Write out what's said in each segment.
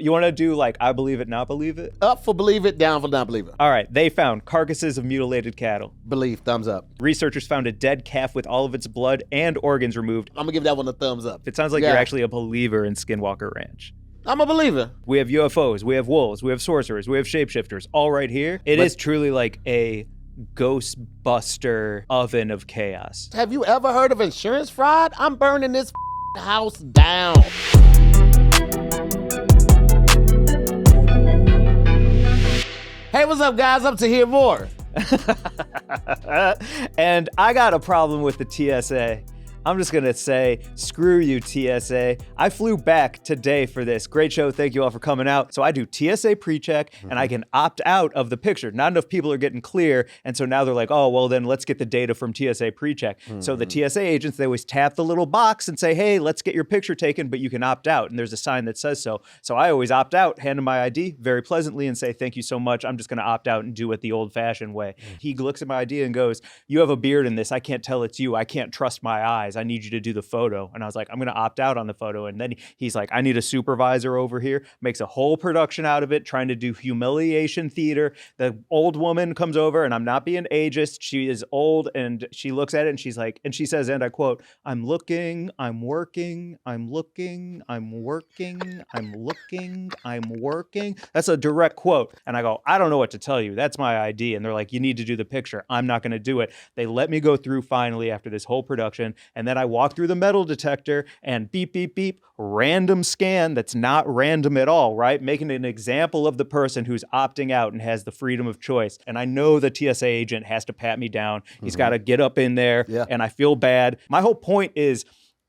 You want to do like I believe it, not believe it? Up for believe it, down for not believe it. All right, they found carcasses of mutilated cattle. Believe, thumbs up. Researchers found a dead calf with all of its blood and organs removed. I'm gonna give that one a thumbs up. It sounds like you're actually a believer in Skinwalker Ranch. I'm a believer. We have UFOs, we have wolves, we have sorcerers, we have shapeshifters, all right here. It is truly like a Ghostbuster oven of chaos. Have you ever heard of insurance fraud? I'm burning this house down. Hey, what's up, guys? Up to hear more. And I got a problem with the TSA. I'm just gonna say, screw you, TSA. I flew back today for this. Great show, thank you all for coming out. So I do TSA pre-check and I can opt out of the picture. Not enough people are getting clear, and so now they're like, oh, well then let's get the data from TSA pre-check. So the TSA agents, they always tap the little box and say, hey, let's get your picture taken, but you can opt out, and there's a sign that says so. So I always opt out, hand him my ID very pleasantly and say, thank you so much, I'm just gonna opt out and do it the old-fashioned way. He looks at my ID and goes, you have a beard in this, I can't tell it's you, I can't trust my eyes, I need you to do the photo. And I was like, I'm gonna opt out on the photo. And then he's like, I need a supervisor over here, makes a whole production out of it, trying to do humiliation theater. The old woman comes over, and I'm not being ageist, she is old, and she looks at it and she's like, and she says, and I quote, I'm looking, I'm working, I'm looking, I'm working, I'm looking, I'm working. That's a direct quote. And I go, I don't know what to tell you, that's my ID. And they're like, you need to do the picture. I'm not gonna do it. They let me go through finally after this whole production, and then I walk through the metal detector and beep, beep, beep, random scan that's not random at all, right? Making an example of the person who's opting out and has the freedom of choice. And I know the TSA agent has to pat me down. He's got to get up in there, and I feel bad. My whole point is,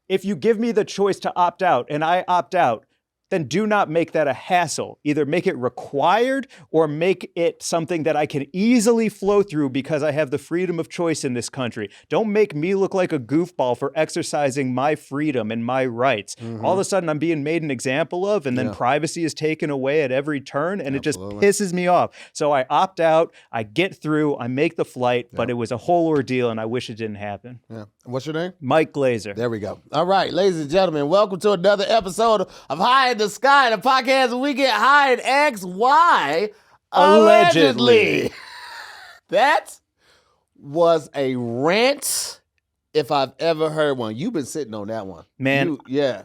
if you give me the choice to opt out and I opt out, then do not make that a hassle. Either make it required or make it something that I can easily flow through because I have the freedom of choice in this country. Don't make me look like a goofball for exercising my freedom and my rights. All of a sudden I'm being made an example of, and then privacy is taken away at every turn, and it just pisses me off. So I opt out, I get through, I make the flight, but it was a whole ordeal and I wish it didn't happen. Yeah. What's your name? Mike Glazer. There we go. All right, ladies and gentlemen, welcome to another episode of High in the Sky, the podcast where we get high and X, Y, allegedly. That was a rant if I've ever heard one. You've been sitting on that one. Man. You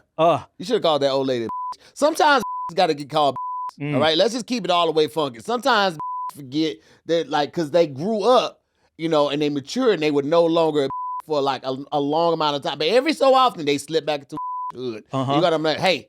should have called that old lady Sometimes got to get called all right? Let's just keep it all the way funky. Sometimes forget that, like, because they grew up, you know, and they matured and they were no longer for like a long amount of time. But every so often they slip back into hood. You got to be like, hey,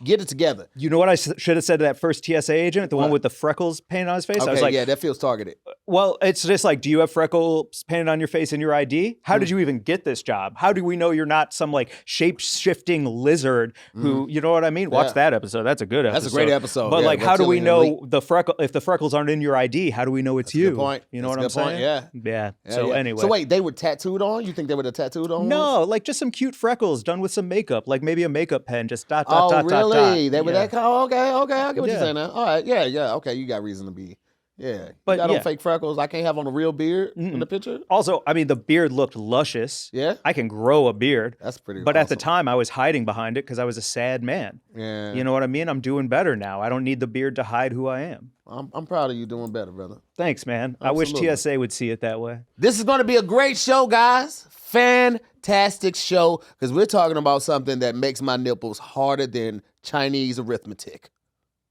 get it together. You know what I should have said to that first TSA agent, the one with the freckles painted on his face? Okay, I was like, yeah, that feels targeted. Well, it's just like, do you have freckles painted on your face in your ID? How did you even get this job? How do we know you're not some like shape-shifting lizard who, you know what I mean? Watch that episode. That's a good episode. That's a great episode. But like, how do we know if the freckles aren't in your ID? How do we know it's you? Good point. You know That's what I'm saying? Yeah. So anyway. So wait, they were tattooed on? You think they were tattooed on? No, like just some cute freckles done with some makeup, like maybe a makeup pen, just dot, dot, dot, really? dot, dot. They were that kind of, okay, I get what you're saying now. All right, yeah, okay, you got reason to be. Yeah, but you got on fake freckles. I can't have on a real beard in the picture. Also, I mean, the beard looked luscious. Yeah, I can grow a beard. That's pretty. But at the time, I was hiding behind it because I was a sad man. Yeah, you know what I mean. I'm doing better now. I don't need the beard to hide who I am. I'm proud of you doing better, brother. Thanks, man. Absolutely. I wish TSA would see it that way. This is going to be a great show, guys. Fantastic show, because we're talking about something that makes my nipples harder than Chinese arithmetic.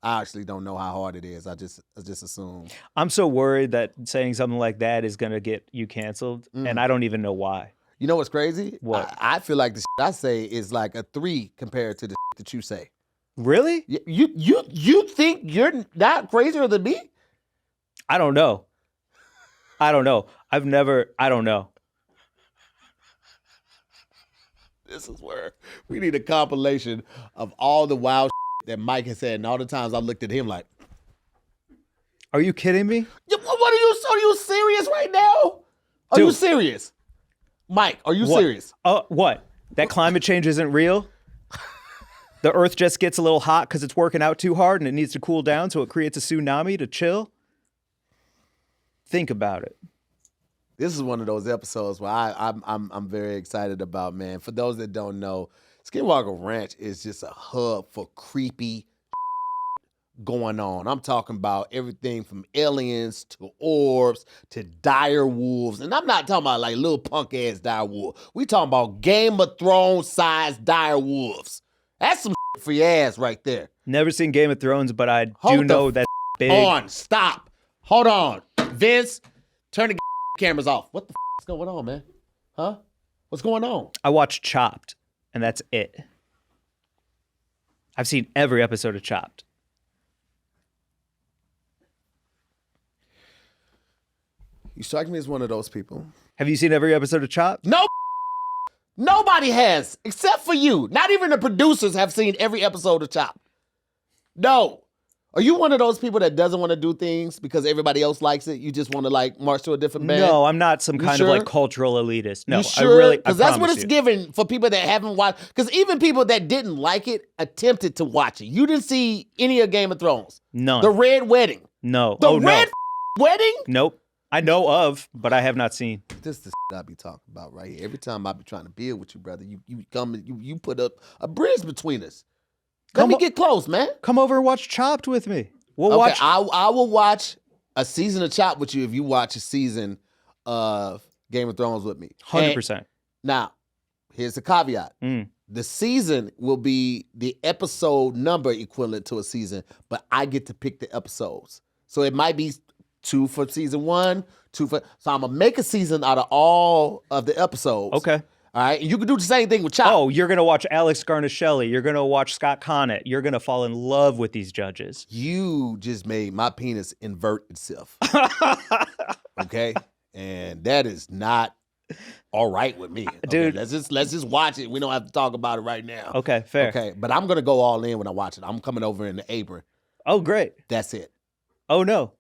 I actually don't know how hard it is. I just assume. I'm so worried that saying something like that is going to get you canceled, and I don't even know why. You know what's crazy? What? I feel like the shit I say is like a 3 compared to the shit that you say. Really? You think you're not crazier than me? I don't know. I don't know. I don't know. This is where we need a compilation of all the wild that Mike has said, and all the times I looked at him like, are you kidding me? What are you serious right now? Are you serious? Mike, are you serious? What? That climate change isn't real? The earth just gets a little hot because it's working out too hard and it needs to cool down, so it creates a tsunami to chill? Think about it. This is one of those episodes where I'm very excited about, man. For those that don't know, Skinwalker Ranch is just a hub for creepy. going on. I'm talking about everything from aliens to orbs to dire wolves. And I'm not talking about like little punk ass dire wolves. We talking about Game of Thrones sized dire wolves. That's some for your ass right there. Never seen Game of Thrones, but I do know that's big. Stop. Hold on. Vince, turn the cameras off. What the is going on, man? Huh? What's going on? I watched Chopped, and that's it. I've seen every episode of Chopped. You strike me as one of those people. Have you seen every episode of Chopped? No. Nobody has, except for you. Not even the producers have seen every episode of Chopped. No. Are you one of those people that doesn't want to do things because everybody else likes it? You just want to like march to a different band? No, I'm not some kind of like cultural elitist. No, you sure? I really, because that's what it's given for people that haven't watched. Because even people that didn't like it attempted to watch it. You didn't see any of Game of Thrones. None. The Red Wedding. No. The Red Wedding? Nope. I know of, but I have not seen. This is the I be talking about right here. Every time I be trying to build with you, brother, you come you put up a bridge between us. Let me get close, man. Come over and watch Chopped with me. We'll watch. I will watch a season of Chopped with you if you watch a season of Game of Thrones with me. 100%. Now, here's the caveat. The season will be the episode number equivalent to a season, but I get to pick the episodes. So it might be 2 for season 1, 2 for... So I'm going to make a season out of all of the episodes. Okay. All right? And you can do the same thing with Chopped. Oh, you're going to watch Alex Garnaschelli. You're going to watch Scott Conant. You're going to fall in love with these judges. You just made my penis invert itself. Okay? And that is not all right with me. Okay? Dude. Let's just watch it. We don't have to talk about it right now. Okay, fair. Okay, but I'm going to go all in when I watch it. I'm coming over in the apron. Oh, great. That's it. Oh, no.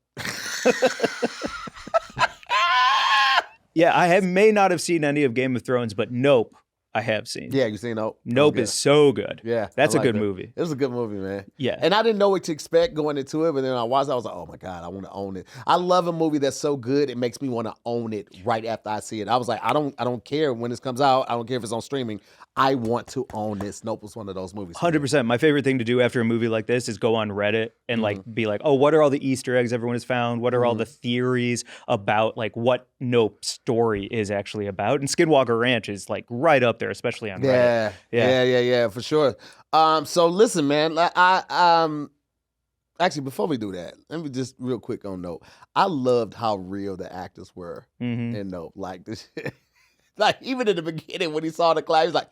Yeah, I may not have seen any of Game of Thrones, but Nope, I have seen. Yeah, you seen Nope? Nope is so good. Yeah. That's a good movie. It was a good movie, man. Yeah. And I didn't know what to expect going into it, but then I watched it, I was like, oh my God, I want to own it. I love a movie that's so good, it makes me want to own it right after I see it. I was like, I don't care when this comes out. I don't care if it's on streaming. I want to own this. Nope was one of those movies. 100%. My favorite thing to do after a movie like this is go on Reddit and like be like, oh, what are all the Easter eggs everyone has found? What are all the theories about like what Nope story is actually about? And Skinwalker Ranch is like right up there, especially on Reddit. Yeah, for sure. So listen, man, actually, before we do that, let me just real quick on Nope. I loved how real the actors were in Nope. Like this, like even in the beginning when he saw the cloud, he was like,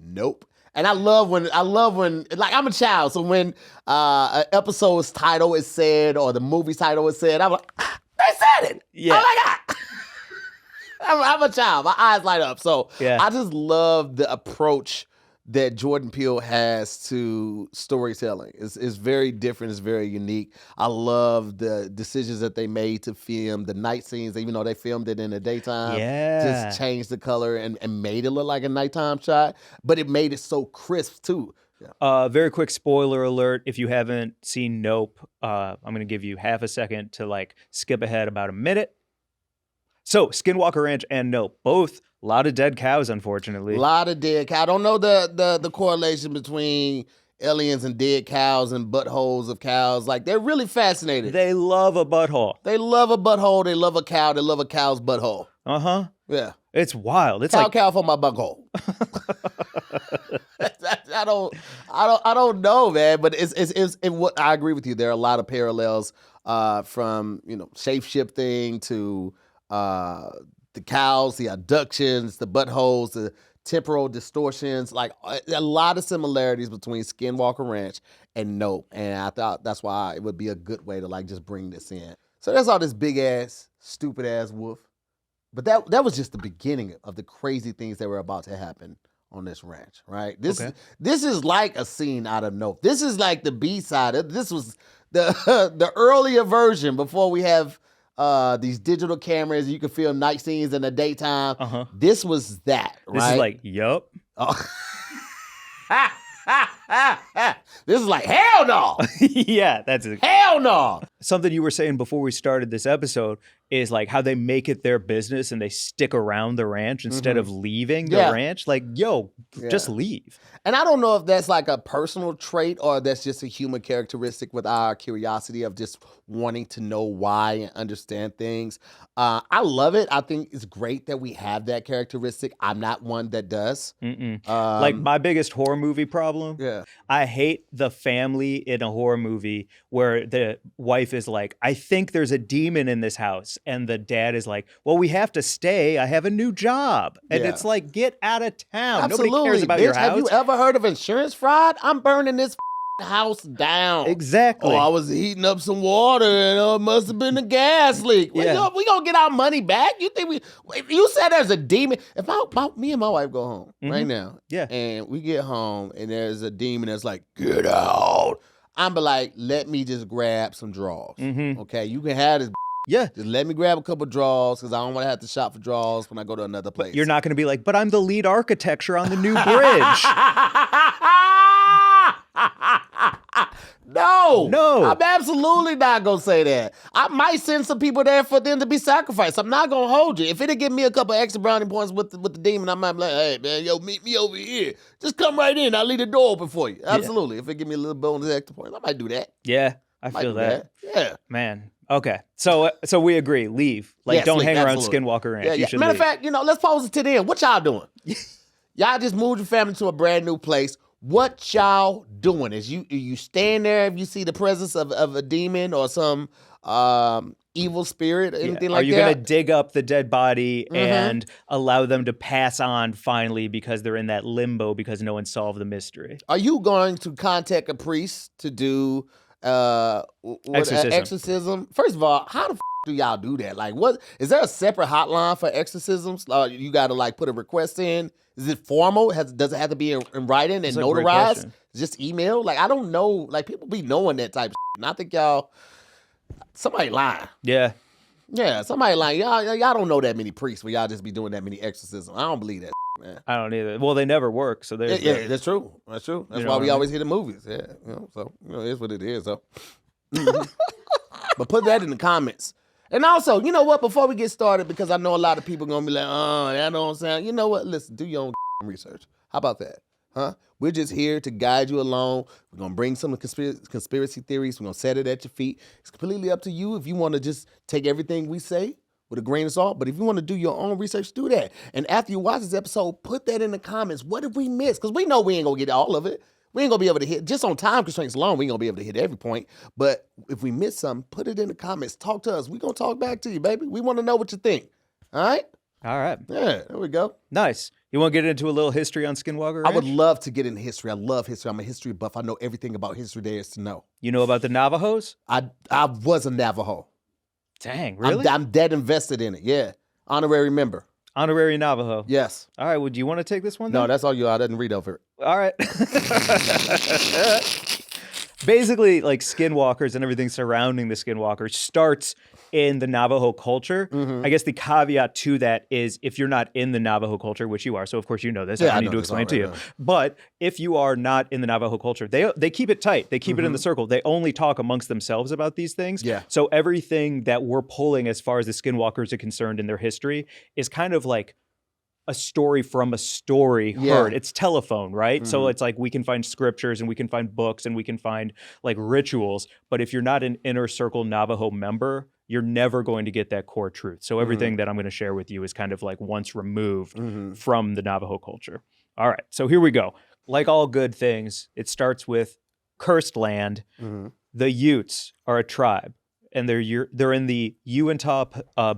nope. And I love when like I'm a child, so when an episode's title is said or the movie's title is said, I'm like, they said it. Yeah. Oh my God. I'm a child. My eyes light up. So I just love the approach that Jordan Peele has to storytelling. It's very different. It's very unique. I love the decisions that they made to film the night scenes, even though they filmed it in the daytime. Yeah. Just changed the color and made it look like a nighttime shot, but it made it so crisp too. Yeah. Very quick spoiler alert. If you haven't seen Nope, I'm going to give you half a second to like skip ahead about a minute. So Skinwalker Ranch and Nope, both a lot of dead cows, unfortunately. A lot of dead cows. I don't know the correlation between aliens and dead cows and buttholes of cows. Like, they're really fascinated. They love a butthole. They love a butthole. They love a cow. They love a cow's butthole. Uh-huh. Yeah. It's wild. It's cow for my butthole. I don't know, man. But it's what I agree with you. There are a lot of parallels from shape-shifting to the cows, the abductions, the buttholes, the temporal distortions, like a lot of similarities between Skinwalker Ranch and Nope. And I thought that's why it would be a good way to like just bring this in. So that's all this big ass, stupid ass wolf. But that was just the beginning of the crazy things that were about to happen on this ranch, right? This is like a scene out of Nope. This is like the B-side. This was the earlier version before we have these digital cameras. You can film night scenes in the daytime. Uh-huh. This was that, right? This is like, yup. Oh. This is like, hell no. Yeah, that's it. Hell no. Something you were saying before we started this episode is like how they make it their business and they stick around the ranch instead of leaving the ranch. Like, yo, just leave. And I don't know if that's like a personal trait or that's just a human characteristic with our curiosity of just wanting to know why and understand things. I love it. I think it's great that we have that characteristic. I'm not one that does. Like my biggest horror movie problem, I hate the family in a horror movie where the wife is like, I think there's a demon in this house. And the dad is like, well, we have to stay. I have a new job. And it's like, get out of town. Absolutely. Nobody cares about your house. Have you ever heard of insurance fraud? I'm burning this house down. Exactly. Oh, I was heating up some water and it must have been a gas leak. We gonna get our money back? You think you said there's a demon. If me and my wife go home right now, and we get home and there's a demon that's like, get out. I'm be like, let me just grab some drawers. Okay, you can have this. Yeah. Just let me grab a couple drawers because I don't want to have to shop for drawers when I go to another place. But you're not going to be like, but I'm the lead architecture on the new bridge. No. I'm absolutely not going to say that. I might send some people there for them to be sacrificed. I'm not going to hold you. If it'll give me a couple extra brownie points with the demon, I might be like, hey, man, yo, meet me over here. Just come right in. I'll leave the door open for you. Absolutely. If it give me a little bonus extra points, I might do that. Yeah, I feel that. Yeah. Man. Okay, so we agree. Leave. Like, don't hang around Skinwalker Ranch. You should Matter leave. of fact, let's pose it to them. What y'all doing? Y'all just moved your family to a brand new place. What y'all doing? Is you staying there if you see the presence of a demon or some evil spirit or anything like that? Are you going to dig up the dead body and allow them to pass on finally because they're in that limbo because no one solved the mystery? Are you going to contact a priest to do exorcism? First of all, how the do y'all do that? Like, what is there a separate hotline for exorcisms? You got to like put a request in. Is it formal? Does it have to be in writing and notarized? Just email? Like, I don't know. Like, people be knowing that type of shit. And I think somebody lying. Yeah. Yeah, somebody lying. Y'all don't know that many priests where y'all just be doing that many exorcisms. I don't believe that, man. I don't either. Well, they never work, so there's that's true. That's true. That's why we always hear the movies. Yeah, so it is what it is. So, but put that in the comments. And also, you know what? Before we get started, because I know a lot of people gonna be like, "Oh, that don't sound." You know what? Listen, do your own research. How about that? Huh? We're just here to guide you along. We're gonna bring some conspiracy theories. We're gonna set it at your feet. It's completely up to you if you want to just take everything we say with a grain of salt. But if you want to do your own research, do that. And after you watch this episode, put that in the comments. What did we miss? Because we know we ain't gonna get all of it. We ain't gonna be able to hit, just on time constraints alone, we ain't gonna be able to hit every point. But if we miss something, put it in the comments. Talk to us. We gonna talk back to you, baby. We want to know what you think. All right? All right. Yeah, there we go. Nice. You want to get into a little history on Skinwalker Ranch? I would love to get into history. I love history. I'm a history buff. I know everything about history there is to know. You know about the Navajos? I was a Navajo. Dang, really? I'm dead invested in it. Yeah. Honorary member. Honorary Navajo. Yes. All right. Would you want to take this one? No, that's all you are. I didn't read over it. All right. Basically, like Skinwalkers and everything surrounding the Skinwalkers starts in the Navajo culture. I guess the caveat to that is if you're not in the Navajo culture, which you are, so of course you know this. I don't need to explain to you. But if you are not in the Navajo culture, they keep it tight. They keep it in the circle. They only talk amongst themselves about these things. Yeah. So everything that we're pulling as far as the Skinwalkers are concerned in their history is kind of like a story from a story heard. It's telephone, right? So it's like we can find scriptures and we can find books and we can find like rituals. But if you're not an inner circle Navajo member, you're never going to get that core truth. So everything that I'm going to share with you is kind of like once removed from the Navajo culture. All right, so here we go. Like all good things, it starts with cursed land. The Utes are a tribe, and they're in the Uintah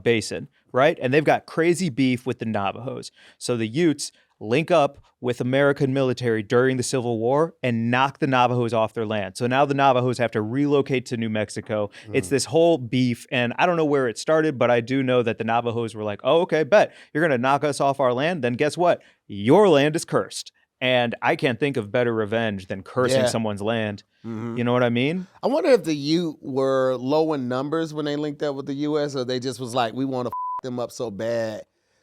Basin, right? And they've got crazy beef with the Navajos. So the Utes link up with American military during the Civil War and knock the Navajos off their land. So now the Navajos have to relocate to New Mexico. It's this whole beef, and I don't know where it started, but I do know that the Navajos were like, oh, okay, bet. You're going to knock us off our land? Then guess what? Your land is cursed. And I can't think of better revenge than cursing someone's land. You know what I mean? I wonder if the Ute were low in numbers when they linked up with the U.S., or they just was like, we want to them up so bad.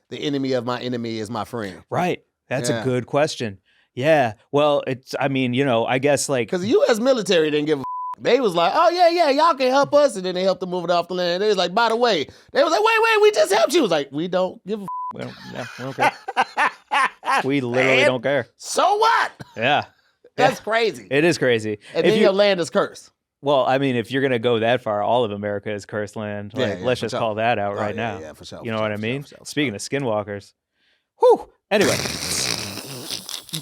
The enemy of my enemy is my friend. Right. That's a good question. Yeah. Well, I guess like... Because the U.S. military didn't give a They was like, oh, yeah, y'all can help us. And then they helped them move it off the land. They was like, by the way, they was like, wait, we just helped you. It was like, we don't give a We don't care. We literally don't care. So what? Yeah. That's crazy. It is crazy. And then your land is cursed. Well, I mean, if you're going to go that far, all of America is cursed land. Like, let's just call that out right now. Yeah, for sure. You know what I mean? Speaking of skinwalkers. Whew. Anyway.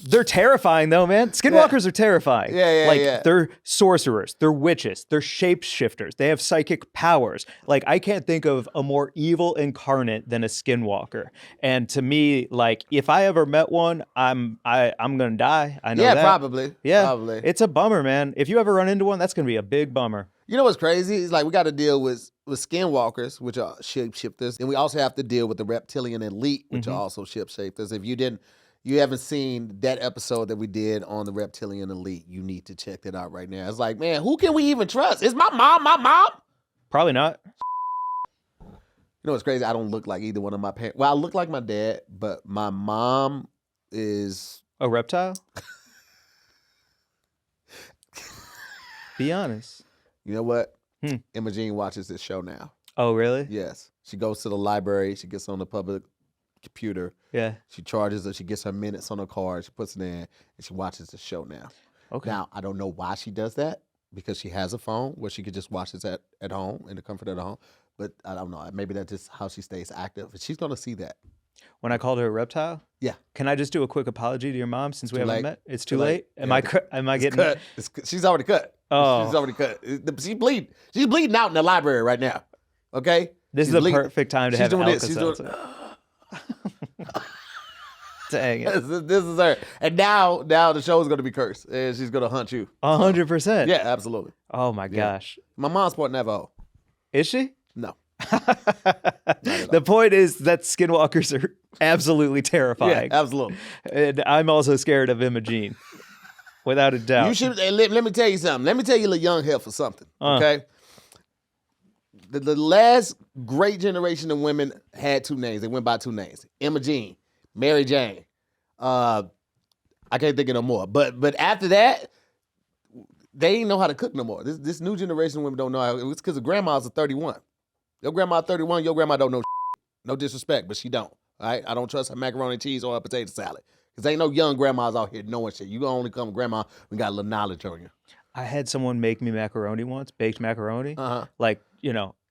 They're terrifying though, man. Skinwalkers are terrifying. Yeah. They're sorcerers, they're witches, they're shapeshifters. They have psychic powers. Like I can't think of a more evil incarnate than a skinwalker. And to me, like if I ever met one, I'm gonna die. I know that. Probably. Yeah, probably. It's a bummer, man. If you ever run into one, that's gonna be a big bummer. You know what's crazy? It's like we got to deal with skinwalkers, which are shapeshifters, and we also have to deal with the reptilian elite, which are also shapeshifters. If you haven't seen that episode that we did on the reptilian elite, you need to check that out right now. It's like, man, who can we even trust? Is my mom? Probably not. You know what's crazy? I don't look like either one of my parents. Well, I look like my dad, but my mom is a reptile. Be honest. You know what? Emma Jean watches this show now. Oh, really? Yes. She goes to the library. She gets on the public computer. Yeah. She charges her. She gets her minutes on her card. She puts it in, and she watches the show now. Okay. Now, I don't know why she does that, because she has a phone where she could just watch this at home, in the comfort of the home. But I don't know. Maybe that's just how she stays active. But she's going to see that. When I called her a reptile? Yeah. Can I just do a quick apology to your mom since we haven't met? It's too late? Am Yeah, I getting cut? She's already cut. Oh. She's already cut. She's bleeding out in the library right now. Okay? This is the perfect time to have Alka-Seltzer. Dang it. This is her. And now the show is going to be cursed, and she's going to hunt you. 100%. Yeah, absolutely. Oh, my gosh. My mom's sporting Navajo. Is she? No. The point is that skinwalkers are absolutely terrifying. Yeah, absolutely. And I'm also scared of Emma Jean, without a doubt. You should. Let me tell you something. Let me tell you, little young heifer, something. Okay. The last great generation of women had two names. They went by two names: Emma Jean, Mary Jane. I can't think of no more. But after that, they ain't know how to cook no more. This new generation of women don't know how. It's because the grandmas are 31. Your grandma 31, your grandma don't know no disrespect, but she don't. All right? I don't trust her macaroni and cheese or her potato salad. Because ain't no young grandmas out here knowing shit. You only come grandma when you got a little knowledge on you. I had someone make me macaroni once, baked macaroni. Like,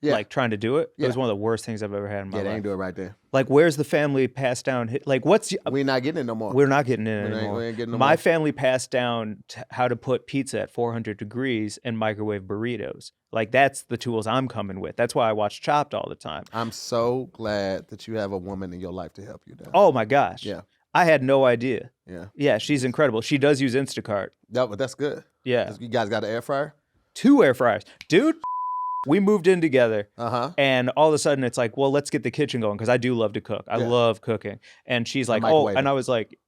like trying to do it. It was one of the worst things I've ever had in my life. Yeah, they ain't do it right there. Like, where's the family passed down? Like, we're not getting it no more. We're not getting it anymore. We ain't getting no My more. family passed down how to put pizza at 400 degrees and microwave burritos. Like, that's the tools I'm coming with. That's why I watch Chopped all the time. I'm so glad that you have a woman in your life to help you there. Oh, my gosh. Yeah. I had no idea. Yeah. Yeah, she's incredible. She does use Instacart. No, but that's good. Yeah. You guys got an air fryer? 2 air fryers. Dude, we moved in together. And all of a sudden it's like, well, let's get the kitchen going, because I do love to cook. I love cooking. And she's like, oh, and I was like,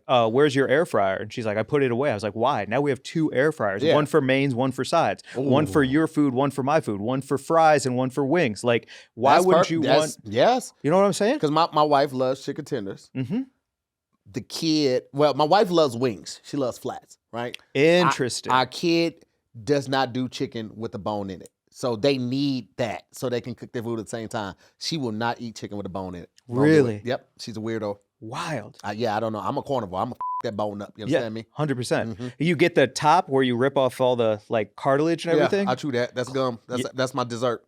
where's your air fryer? And she's like, I put it away. I was like, why? Now we have 2 air fryers. One for mains, one for sides. Ooh. One for your food, one for my food. One for fries and one for wings. Like, why wouldn't you want? Yes. You know what I'm saying? Because my wife loves chicken tenders. Mm-hmm. The kid, well, my wife loves wings. She loves flats, right? Interesting. Our kid does not do chicken with a bone in it. So they need that so they can cook their food at the same time. She will not eat chicken with a bone in it. Really? Yep. She's a weirdo. Wild. Yeah, I don't know. I'm a carnivore. I'm going to that bone up. You understand me? 100%. Mm-hmm. You get the top where you rip off all the like cartilage and everything? I chew that. That's gum. That's my dessert.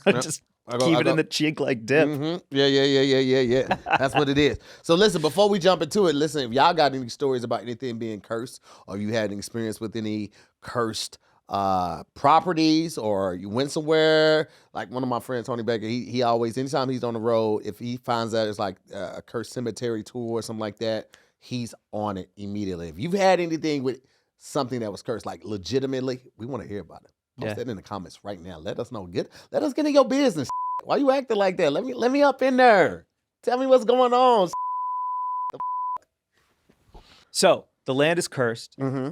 Just keep it in the cheek like dip. Mm-hmm. Yeah. That's what it is. So listen, before we jump into it, listen, if y'all got any stories about anything being cursed, or you had an experience with any cursed properties, or you went somewhere, like one of my friends, Tony Baker, he always, anytime he's on the road, if he finds out it's like a cursed cemetery tour or something like that, he's on it immediately. If you've had anything with something that was cursed, like legitimately, we want to hear about it. Post that in the comments right now. Let us know. Let us get in your business. Why you acting like that? Let me up in there. Tell me what's going on. So the land is cursed. Mm-hmm.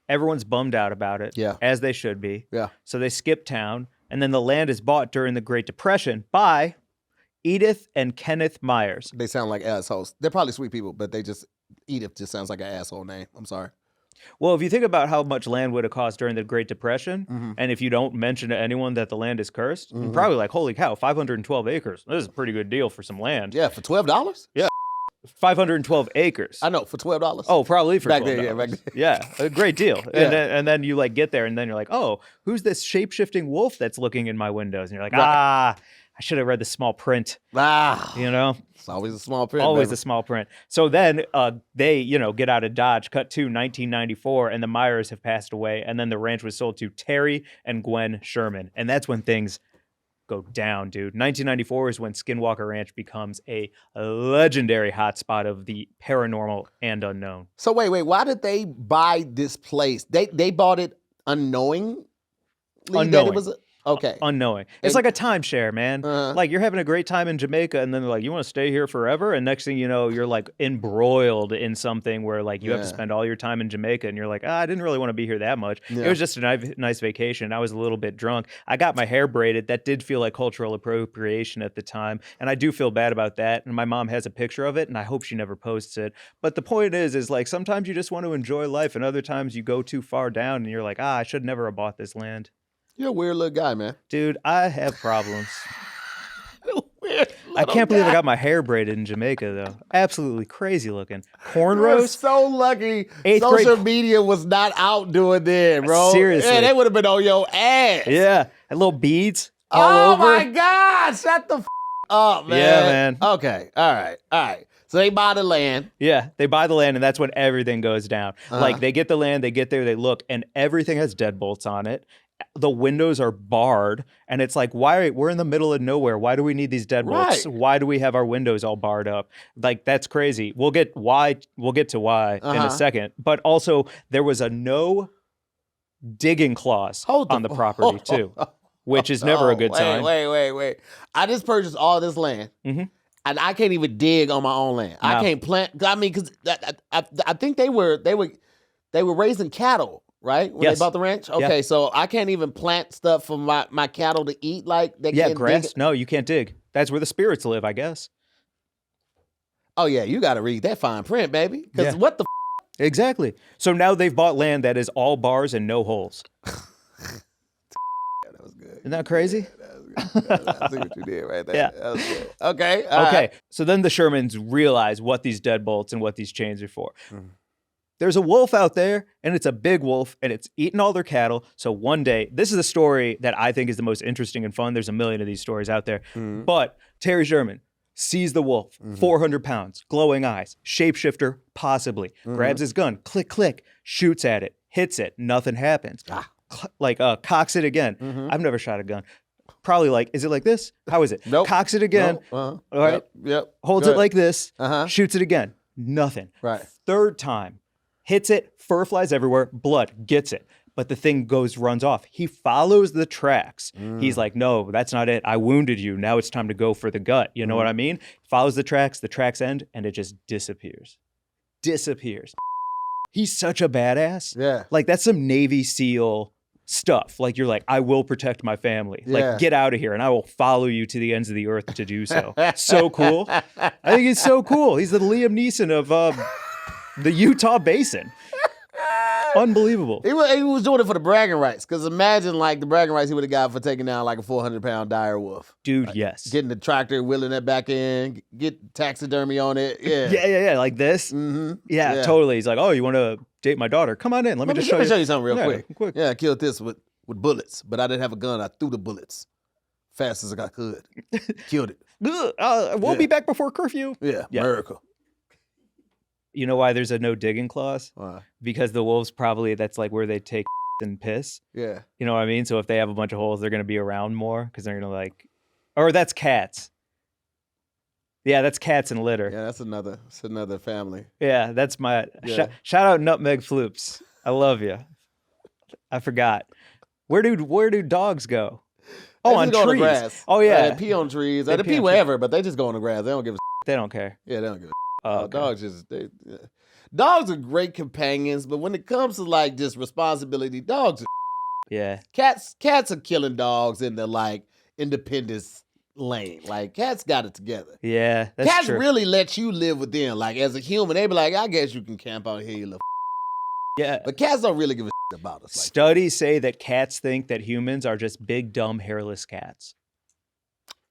Everyone's bummed out about it, as they should be. Yeah. So they skip town, and then the land is bought during the Great Depression by Edith and Kenneth Myers. They sound like assholes. They're probably sweet people, but Edith just sounds like an asshole name. I'm sorry. Well, if you think about how much land would have cost during the Great Depression, Mm-hmm. and if you don't mention to anyone that the land is cursed, you're probably like, holy cow, 512 acres. This is a pretty good deal for some land. Yeah, for $12. Yeah. 512 acres. I know, for $12. Oh, probably for Back $12. then, yeah, back then. Yeah, a great deal. And then you like get there and then you're like, oh, who's this shape-shifting wolf that's looking in my windows? And you're like, I should have read the small print, you know? It's always a small print. Always baby. a small print. So then they, get out of Dodge, cut to 1994, and the Myers have passed away. And then the ranch was sold to Terry and Gwen Sherman. And that's when things go down, dude. 1994 is when Skinwalker Ranch becomes a legendary hotspot of the paranormal and unknown. So wait, why did they buy this place? They bought it unknowingly that Unknowing. it was okay. Unknowing. It's like a timeshare, man. Like you're having a great time in Jamaica and then they're like, you want to stay here forever? And next thing you know, you're like embroiled in something where like you have to spend all your time in Jamaica and you're like, I didn't really want to be here that much. Yeah. It was just a nice vacation. I was a little bit drunk. I got my hair braided. That did feel like cultural appropriation at the time. And I do feel bad about that. And my mom has a picture of it and I hope she never posts it. But the point is like sometimes you just want to enjoy life and other times you go too far down and you're like, I should never have bought this land. You're a weird little guy, man. Dude, I have problems. Weird I can't believe I guy. got my hair braided in Jamaica, though. Absolutely crazy looking. You're Cornrows? so lucky. Eighth Social grade- media was not out doing that, bro. Seriously. Yeah, they would have been on your ass. Yeah. And little beads all Oh over. my God. Shut the up, man. Yeah, man. Okay. All right. So they buy the land. Yeah, they buy the land, and that's when everything goes down. Like, they get the land, they get there, they look, and everything has deadbolts on it. The windows are barred, and it's like, we're in the middle of nowhere. Why do we need these deadbolts? Right. Why do we have our windows all barred up? Like, that's crazy. We'll get to why in a second. But also, there was a no digging clause on the property, too, which is never a good sign. Wait. I just purchased all this land. Mhm. And I can't even dig on my own land. I No. can't plant. I mean, because I think they were raising cattle, right? When Yes. they bought the ranch. Okay, so I can't even plant stuff for my cattle to eat. Like they Yeah, can't grass. dig it. No, you can't dig. That's where the spirits live, I guess. Oh yeah, you got to read that fine print, baby. Because Yeah. what the Exactly. So now they've bought land that is all bars and no holes. that was good. Isn't that crazy? I see what you did right there. Yeah. That was good. Okay. all Okay. right. So then the Shermans realize what these deadbolts and what these chains are for. Mhm. There's a wolf out there, and it's a big wolf, and it's eating all their cattle. So one day, this is a story that I think is the most interesting and fun. There's a million of these stories out there. Mhm. But Terry Sherman sees the wolf, 400 pounds, glowing eyes, shapeshifter, possibly, grabs his gun, click, click, shoots at it, hits it, nothing happens. Cocks it again. I've never shot a gun. Probably like, is it like this? How is it? Nope. Cocks it again, All right. Yep. holds Go it ahead. like this, Uh-huh. shoots it again, nothing. Right. Third time, hits it, fur flies everywhere, blood, gets it. But the thing runs off. He follows the tracks. He's like, no, that's not it. I wounded you. Now it's time to go for the gut. You know what I mean? Follows the tracks end, and it just disappears. He's such a badass. Yeah. Like, that's some Navy SEAL stuff. Like, you're like, I will protect my family. Yeah. Like, get out of here, and I will follow you to the ends of the earth to do so. So cool. I think it's so cool. He's the Liam Neeson of the Utah Basin. Unbelievable. He was doing it for the bragging rights. Because imagine, like, the bragging rights he would have got for taking down, like, a 400-pound dire wolf. Dude, yes. Getting the tractor, wheeling it back in, get taxidermy on it. Yeah. Yeah, like this. Mm-hmm. Yeah, totally. He's like, oh, you want to date my daughter? Come on in. Let me just show you. something real Yeah, quick. Yeah, I killed this with bullets, but I didn't have a gun. I threw the bullets fast as I could. Killed it. We'll be back before curfew. Yeah, Yeah. miracle. You know why there's a no digging clause? Wow. Because the wolves probably, that's like where they take and piss. Yeah. You know what I mean? So if they have a bunch of holes, they're going to be around more because they're going to like, or that's cats. Yeah, that's cats and litter. Yeah, that's another family. Yeah, that's my Yeah. shout out Nutmeg Floops. I love you. I forgot. Where do dogs go? Oh, They on just go trees. the grass. Oh yeah, They pee on trees. They They pee pee on wherever, but they just go on the grass. They don't give a they don't care. Yeah, they don't give a Oh, okay. Dogs dogs are great companions, but when it comes to like just responsibility, dogs are Yeah, cats are killing dogs in the like independence lane. Like cats got it together. yeah, that's Cats true. really let you live with them. Like as a human, they be like, I guess you can camp out here, you little Yeah. But cats don't really give a about us. Like Studies say that cats think that humans are just big, dumb, hairless cats.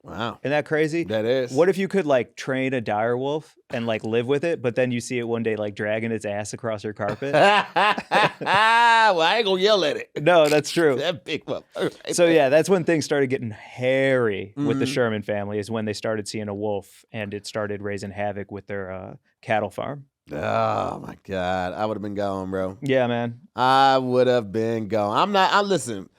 wow. Isn't that crazy? That is. What if you could like train a dire wolf and like live with it, but then you see it one day like dragging its ass across your carpet? Well, I ain't gonna yell at it. No, that's true. That big motherfucker. Right So there. yeah, that's when things started getting hairy with the Mhm. Sherman family, is when they started seeing a wolf and it started raising havoc with their cattle farm. Oh my God. I would have been gone, bro. Yeah, man. I would have been gone. Listen.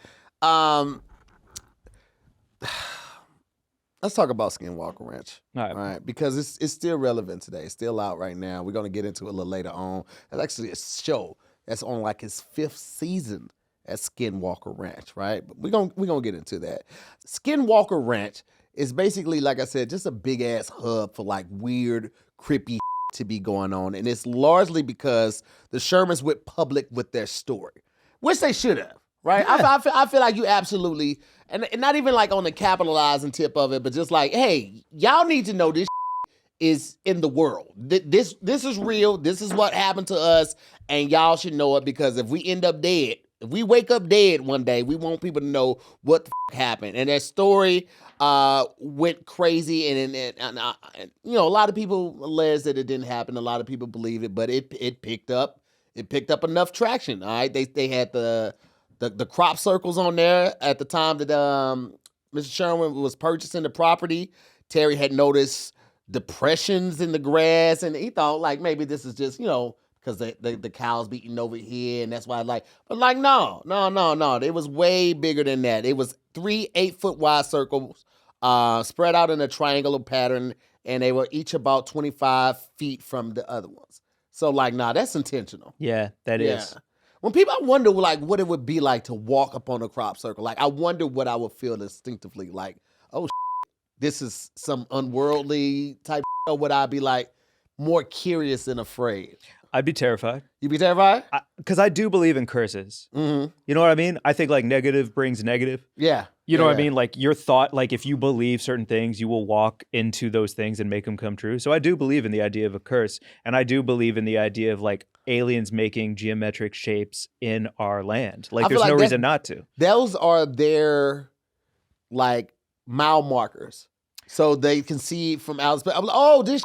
Let's talk about Skinwalker Ranch. All right. All right, because it's still relevant today. It's still out right now. We're gonna get into it a little later on. It's actually a show that's on like its 5th season at Skinwalker Ranch, right? But we're gonna get into that. Skinwalker Ranch is basically, like I said, just a big ass hub for like weird, creepy to be going on, and it's largely because the Shermans went public with their story, which they should have. Right, Yeah. I feel like you absolutely, and not even like on the capitalizing tip of it, but just like, hey, y'all need to know this is in the world. This is real. This is what happened to us, and y'all should know it, because if we end up dead, if we wake up dead one day, we want people to know what the happened. And that story went crazy, and you know, a lot of people allege that it didn't happen. A lot of people believe it, but it picked up enough traction. All right, they had the crop circles on there at the time that Mr. Sherman was purchasing the property. Terry had noticed depressions in the grass, and he thought like maybe this is just, you know, because the cows be eating over here, and that's why but no. It was way bigger than that. It was 3 8-foot wide circles spread out in a triangular pattern, and they were each about 25 feet from the other ones. So that's intentional. Yeah, that is. Yeah. When people, I wonder like what it would be like to walk up on a crop circle. Like I wonder what I would feel instinctively. Like, oh, this is some unworldly type. Or would I be like more curious and afraid? I'd be terrified. You be terrified? Because I do believe in curses. Mm-hmm. You know what I mean? I think like negative brings negative. Yeah. You know what I Yeah. mean? Like your thought, like if you believe certain things, you will walk into those things and make them come true. So I do believe in the idea of a curse. And I do believe in the idea of like aliens making geometric shapes in our land. Like I feel there's like no that- reason not to. Those are their like mile markers. So they can see from outer space. I'm like, oh, this is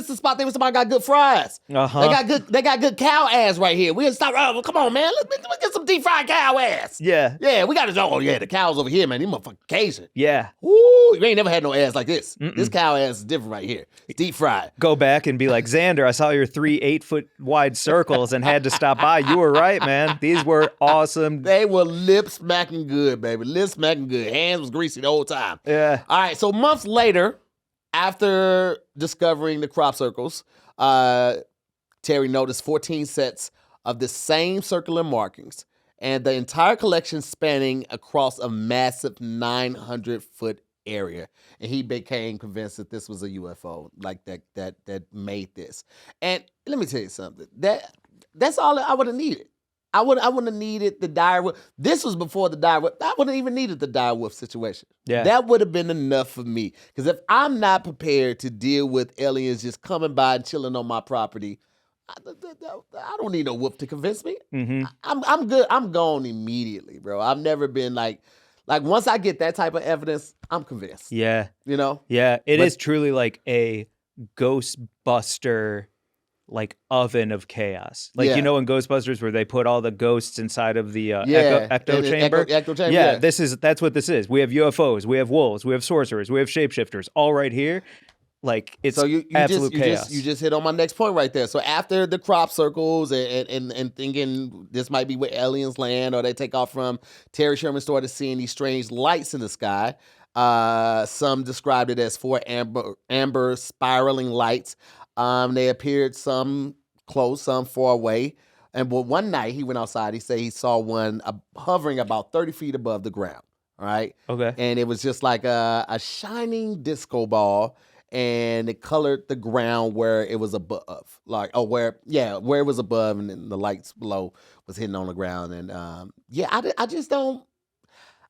the spot they was somebody got good fries. Uh-huh. They got good cow ass right here. We'll stop. Oh, come on, man. Let's get some deep fried cow ass. Yeah. Yeah, we got to. Oh yeah, the cows over here, man. These motherfucking Cajun. Yeah. Woo, you ain't never had no ass like this. Mm-mm. This cow ass is different right here. It's deep fried. Go back and be like, Xander, I saw your 3 8-foot wide circles and had to stop by. You were right, man. These were awesome. They were lip smacking good, baby. Lip smacking good. Hands was greasy the whole time. Yeah. All right, so months later, after discovering the crop circles, Terry noticed 14 sets of the same circular markings, and the entire collection spanning across a massive 900-foot area. And he became convinced that this was a UFO, like that made this. And let me tell you something. That's all I would have needed. I wouldn't have needed the dire wolf. This was before the dire wolf. I wouldn't even needed the dire wolf situation. Yeah. That would have been enough for me. Because if I'm not prepared to deal with aliens just coming by and chilling on my property, I don't need no wolf to convince me. Mm-hmm. I'm good. I'm gone immediately, bro. I've never been like once I get that type of evidence, I'm convinced. Yeah. You know? Yeah. It But- is truly like a Ghostbuster like oven of chaos. Like, Yeah. you know, in Ghostbusters where they put all the ghosts inside of the Yeah. ecto And chamber. Echo chamber. Yeah, that's what this is. We have UFOs, we have wolves, we have sorcerers, we have shapeshifters, all right here. Like it's So you absolute just, chaos. you just hit on my next point right there. So after the crop circles and thinking this might be where aliens land or they take off from, Terry Sherman started seeing these strange lights in the sky. Some described it as 4 amber spiraling lights. They appeared some close, some far away. And one night he went outside. He said he saw one hovering about 30 feet above the ground. All right. Okay. And it was just like a shining disco ball, and it colored the ground where it was above, where it was above, and then the lights below was hitting on the ground. And I just don't.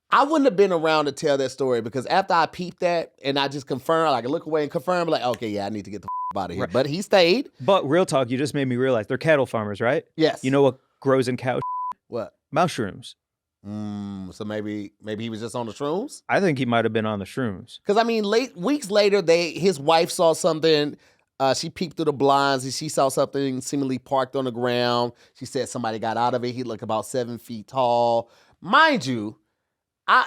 I wouldn't have been around to tell that story, because after I peeped that and I just confirmed, like I look away and confirm, like, okay, yeah, I need to get the out of here. Right. But he stayed. But real talk, you just made me realize they're cattle farmers, right? Yes. You know what grows in cow? What? Mushrooms. So maybe he was just on the shrooms. I think he might have been on the shrooms. Because I mean, weeks later, his wife saw something. She peeked through the blinds and she saw something seemingly parked on the ground. She said somebody got out of it. He looked about 7 feet tall. Mind you,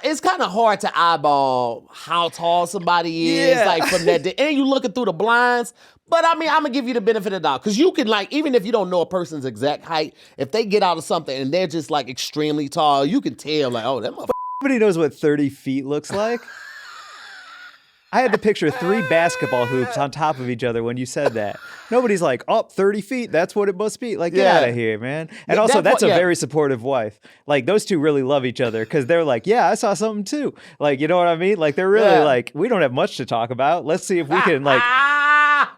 it's kind of hard to eyeball how tall somebody is, Yeah. like from that. And you looking through the blinds. But I mean, I'm gonna give you the benefit of the doubt because you can, like, even if you don't know a person's exact height, if they get out of something and they're just like extremely tall, you can tell, like, oh, that motherfucker. Nobody knows what 30 feet looks like. I had to picture 3 basketball hoops on top of each other when you said that. Nobody's like, oh, 30 feet, that's what it must be. Like, get Yeah. out of here, man. And Yeah, also, that's a yeah. very supportive wife. Like, those two really love each other because they're like, yeah, I saw something too. Like, you know what I mean? Like, they're really Yeah. like, we don't have much to talk about. Let's see if we can, like,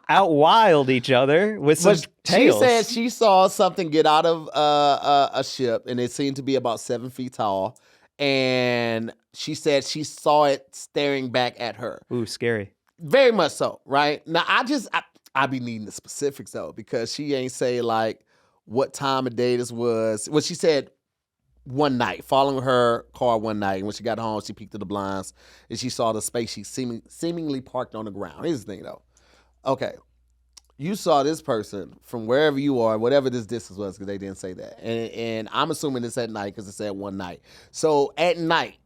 out-wild each other with some But tails. she said she saw something get out of a ship, and it seemed to be about 7 feet tall. And she said she saw it staring back at her. Ooh, scary. Very much so, right? Now, I be needing the specifics, though, because she ain't say, like, what time of day this was. Well, she said one night, following her car one night, and when she got home, she peeked through the blinds, and she saw the spaceship seemingly parked on the ground. Here's the thing, though. Okay, you saw this person from wherever you are, whatever this distance was, because they didn't say that. And I'm assuming it's at night because it said one night. So at night,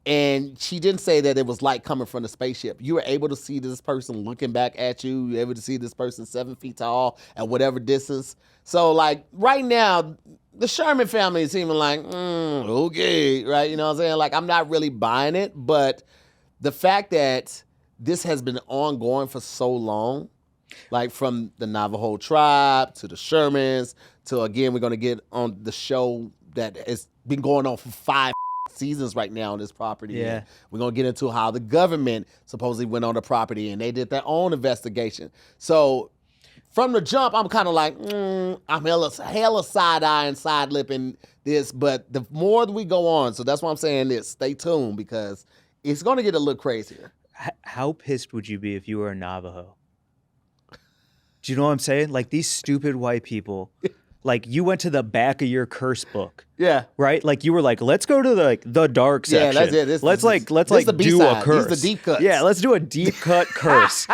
and she didn't say that it was light coming from the spaceship. You were able to see this person looking back at you. You were able to see this person 7 feet tall at whatever distance. So, like, right now, the Sherman family is even like, okay, right? You know what I'm saying? Like, I'm not really buying it, but the fact that this has been ongoing for so long, like from the Navajo tribe to the Shermans to, again, we're going to get on the show that has been going on for 5 seasons right now on this property. Yeah. And we're going to get into how the government supposedly went on the property and they did their own investigation. So from the jump, I'm kind of like, I'm hella side-eye and side-lipping this, but the more that we go on, so that's why I'm saying this, stay tuned because it's going to get a little crazier. How pissed would you be if you were a Navajo? Do you know what I'm saying? Like, these stupid white people, like, you went to the back of your curse book. Yeah. Right? Like, you were like, let's go to the dark Yeah, section. that's it. Let's this do the a B-side. curse. These the deep cuts. Yeah, let's do a deep cut curse.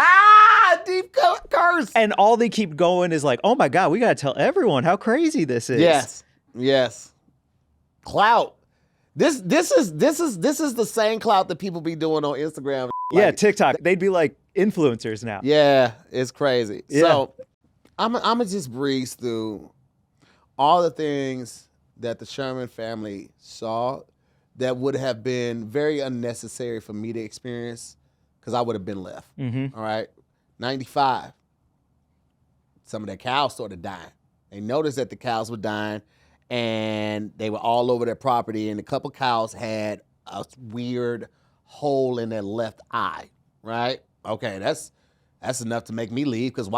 Deep cut curse. And all they keep going is like, oh my God, we got to tell everyone how crazy this is. Yes. Clout. This is the same clout that people be doing on Instagram. Yeah, Like, TikTok. They'd be like influencers now. yeah, it's crazy. Yeah. So I'm gonna just breeze through all the things that the Sherman family saw that would have been very unnecessary for me to experience because I would have been left. Mm-hmm. All right. 95. Some of their cows started dying. They noticed that the cows were dying and they were all over their property, and a couple cows had a weird hole in their left eye, right? Okay, that's enough to make me leave because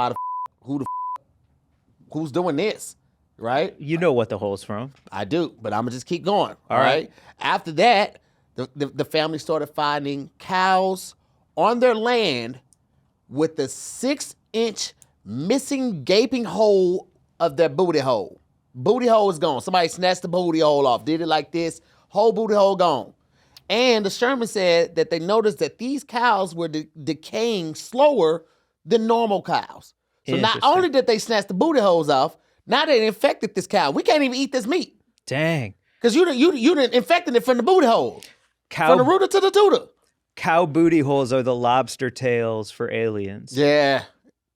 who's doing this, right? You know what the hole's from. I do, but I'm gonna just keep going. All All right. right. After that, the family started finding cows on their land with the 6-inch missing gaping hole of their booty hole. Booty hole is gone. Somebody snatched the booty hole off, did it like this, whole booty hole gone. And the Sherman said that they noticed that these cows were decaying slower than normal cows. So not Interesting. only did they snatch the booty holes off, now they infected this cow. We can't even eat this meat. Dang. Because you done infected it from the booty hole. From the rooter to the tutor. Cow booty holes are the lobster tails for aliens. Yeah.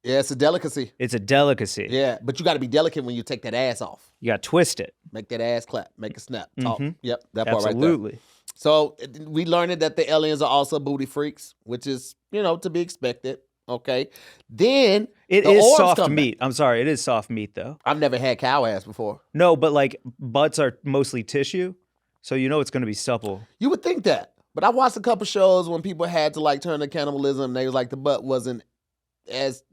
Yeah, it's a delicacy. It's a delicacy. Yeah, but you got to be delicate when you take that ass off. You got to twist it. Make that ass clap. Make it snap. Talk. Mhm. Yep, that part right there. Absolutely. So we learned that the aliens are also booty freaks, which is, to be expected. Okay. Then It the is orbs soft come back. meat. I'm sorry. It is soft meat, though. I've never had cow ass before. No, but like butts are mostly tissue. So you know it's going to be supple. You would think that. But I watched a couple shows when people had to like turn to cannibalism. And they was like the butt wasn't as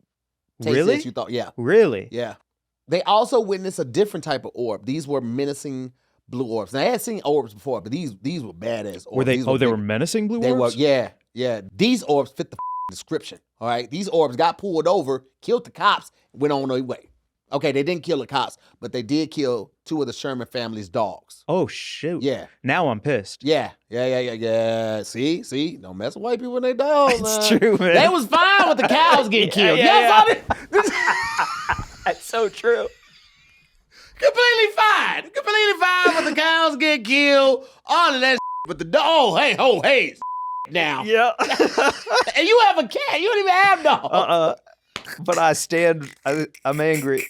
tasty Really? as you thought. Yeah. Really? Yeah. They also witnessed a different type of orb. These were menacing blue orbs. Now, I had seen orbs before, but these were badass orbs. Were they? These They big. were menacing blue They were, orbs? yeah. These orbs fit the description. All right, these orbs got pulled over, killed the cops, went on their way. Okay, they didn't kill the cops, but they did kill 2 of the Sherman family's dogs. Oh shoot. Yeah. Now I'm pissed. Yeah. See, don't mess with white people when they dogs. It's true, man. They was fine with the cows getting killed. yeah. Yes, That's so true. completely fine with the cows getting killed. All of that, but the dog. Hey, now. Yeah. And you have a cat. You don't even have dogs. But I'm angry.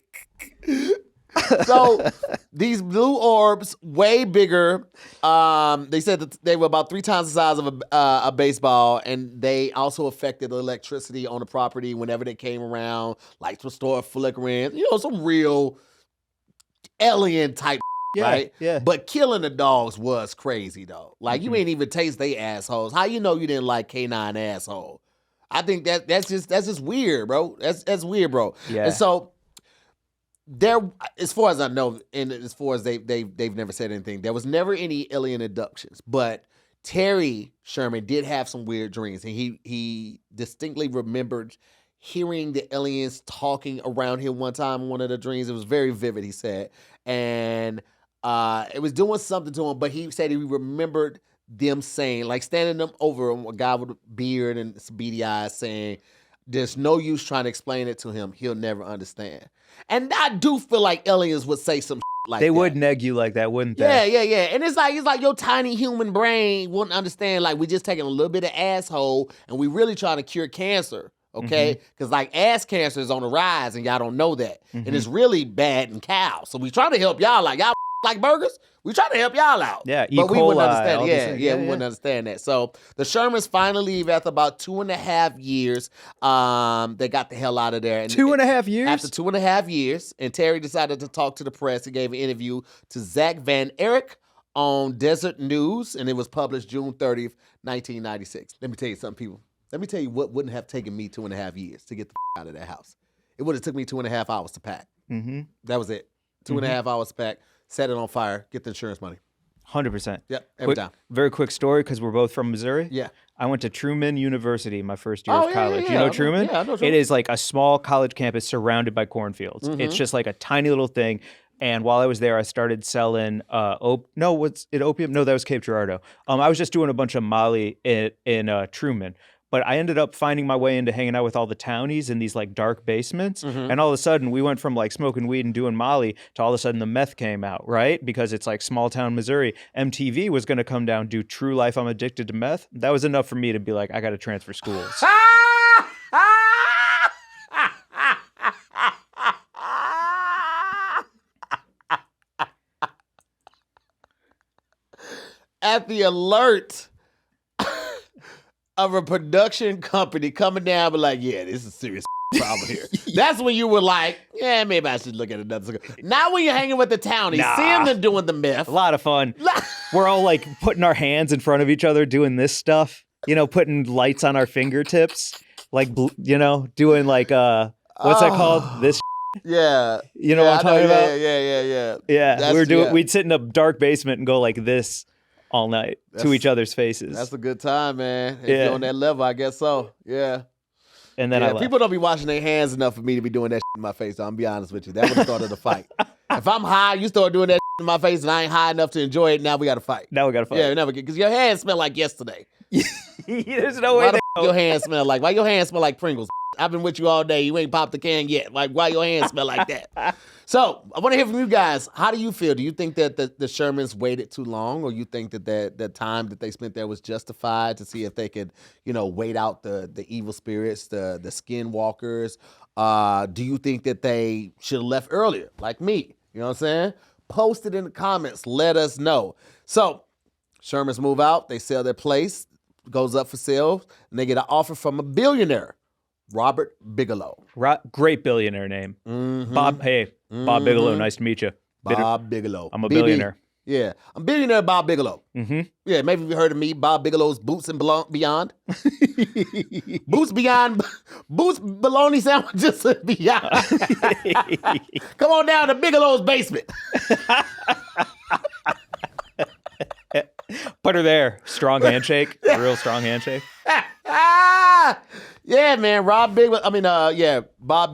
So these blue orbs, way bigger. They said that they were about 3 times the size of a baseball, and they also affected the electricity on the property whenever they came around. Lights would start flickering. You know, some real alien type. Yeah, right? yeah. But killing the dogs was crazy though. Like you ain't even taste they assholes. How you know you didn't like K9 asshole? I think that's just weird, bro. That's weird, bro. Yeah. And so there, as far as I know, and as far as they've never said anything, there was never any alien abductions. But Terry Sherman did have some weird dreams, and he distinctly remembered hearing the aliens talking around him one time in one of the dreams. It was very vivid, he said. And it was doing something to him, but he said he remembered them saying, like standing them over a guy with a beard and some beady eyes saying, there's no use trying to explain it to him. He'll never understand. And I do feel like aliens would say some like They that. would neg you like that, wouldn't they? Yeah. And it's like your tiny human brain wouldn't understand. Like we just taking a little bit of asshole and we really trying to cure cancer. Okay, because like ass cancer is on the rise and y'all don't know that, and it's really bad in cows. So we trying to help y'all. Like y'all like burgers, we trying to help y'all out. Yeah, but we wouldn't all understand. these things. We wouldn't understand that. So the Shermans finally leave after about 2.5 years. They got the hell out of there. And 2.5 years. After 2.5 years, and Terry decided to talk to the press. He gave an interview to Zach Van Erich on Desert News, and it was published June 30th, 1996. Let me tell you something, people. Let me tell you what wouldn't have taken me 2.5 years to get the out of that house. It would have took me 2.5 hours to pack. That was it. 2.5 hours to pack, set it on fire, get the insurance money. 100%. Yep, every time. Very quick story because we're both from Missouri. Yeah. I went to Truman University my first year of college. Yeah. You know Truman? Yeah, I know Truman. It is like a small college campus surrounded by cornfields. It's just like a tiny little thing. And while I was there, I started selling opium? No, that was Cape Girardeau. I was just doing a bunch of Molly in Truman. But I ended up finding my way into hanging out with all the townies in these like dark basements. And all of a sudden we went from like smoking weed and doing Molly to all of a sudden the meth came out, right? Because it's like small town Missouri. MTV was going to come down, do True Life, I'm Addicted to Meth. That was enough for me to be like, I got to transfer schools. At the alert of a production company coming down, but like, yeah, this is a serious problem here. That's when you were like, yeah, maybe I should look at another. Now when you're hanging with the townies, seeing them doing the meth. A lot of fun. We're all like putting our hands in front of each other doing this stuff, you know, putting lights on our fingertips, like, you know, doing like, what's that called? This Yeah. You know what I'm talking about? Yeah. Yeah, we'd sit in a dark basement and go like this all night to each other's faces. That's a good time, man. If you're on that level, I guess so. Yeah. And then people don't be washing their hands enough for me to be doing that in my face. So I'm gonna be honest with you. That would have started a fight. If I'm high, you start doing that in my face and I ain't high enough to enjoy it, now we got to fight. Yeah, never get, because your hands smell like yesterday. There's no way. Why your hands smell like? Why your hands smell like Pringles? I've been with you all day. You ain't popped the can yet. Like, why your hands smell like that? So I want to hear from you guys. How do you feel? Do you think that the Shermans waited too long, or you think that the time that they spent there was justified to see if they could, you know, wait out the evil spirits, the skinwalkers? Do you think that they should have left earlier, like me? You know what I'm saying? Post it in the comments. Let us know. So Shermans move out. They sell their place. Goes up for sale, and they get an offer from a billionaire, Robert Bigelow. Great billionaire name. Bob Bigelow. Nice to meet you. Bob Bigelow. I'm a billionaire. Yeah, I'm billionaire Bob Bigelow. Yeah, maybe you've heard of me, Bob Bigelow's Boots and Beyond. Boots bologna sandwiches and beyond. Come on down to Bigelow's basement. Put her there. Strong handshake. Real strong handshake. Yeah, man. Bob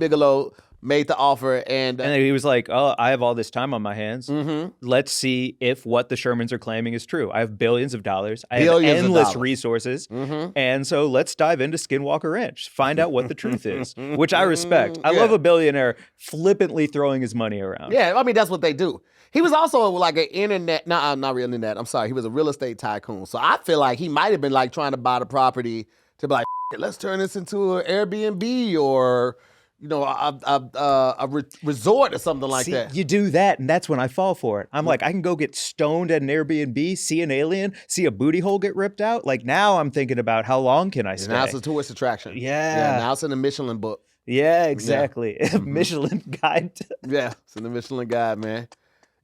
Bigelow made the offer, and And then he was like, "Oh, I have all this time on my hands. Let's see if what the Shermans are claiming is true. I have billions of dollars. I have Billions of endless dollars. resources. And so let's dive into Skinwalker Ranch, find out what the truth is," which I respect. I love a billionaire flippantly throwing his money around. yeah, I mean that's what they do. He was also like an internet, not real internet. I'm sorry, he was a real estate tycoon. So I feel like he might have been like trying to buy the property to be like, let's turn this into an Airbnb or a resort or something like See, that. you do that, and that's when I fall for it. I'm like, I can go get stoned at an Airbnb, see an alien, see a booty hole get ripped out. Like now I'm thinking about how long can I stay? Now it's a tourist attraction. Yeah. Now it's in the Michelin book. Yeah, exactly. Michelin Guide. Yeah, it's in the Michelin Guide, man.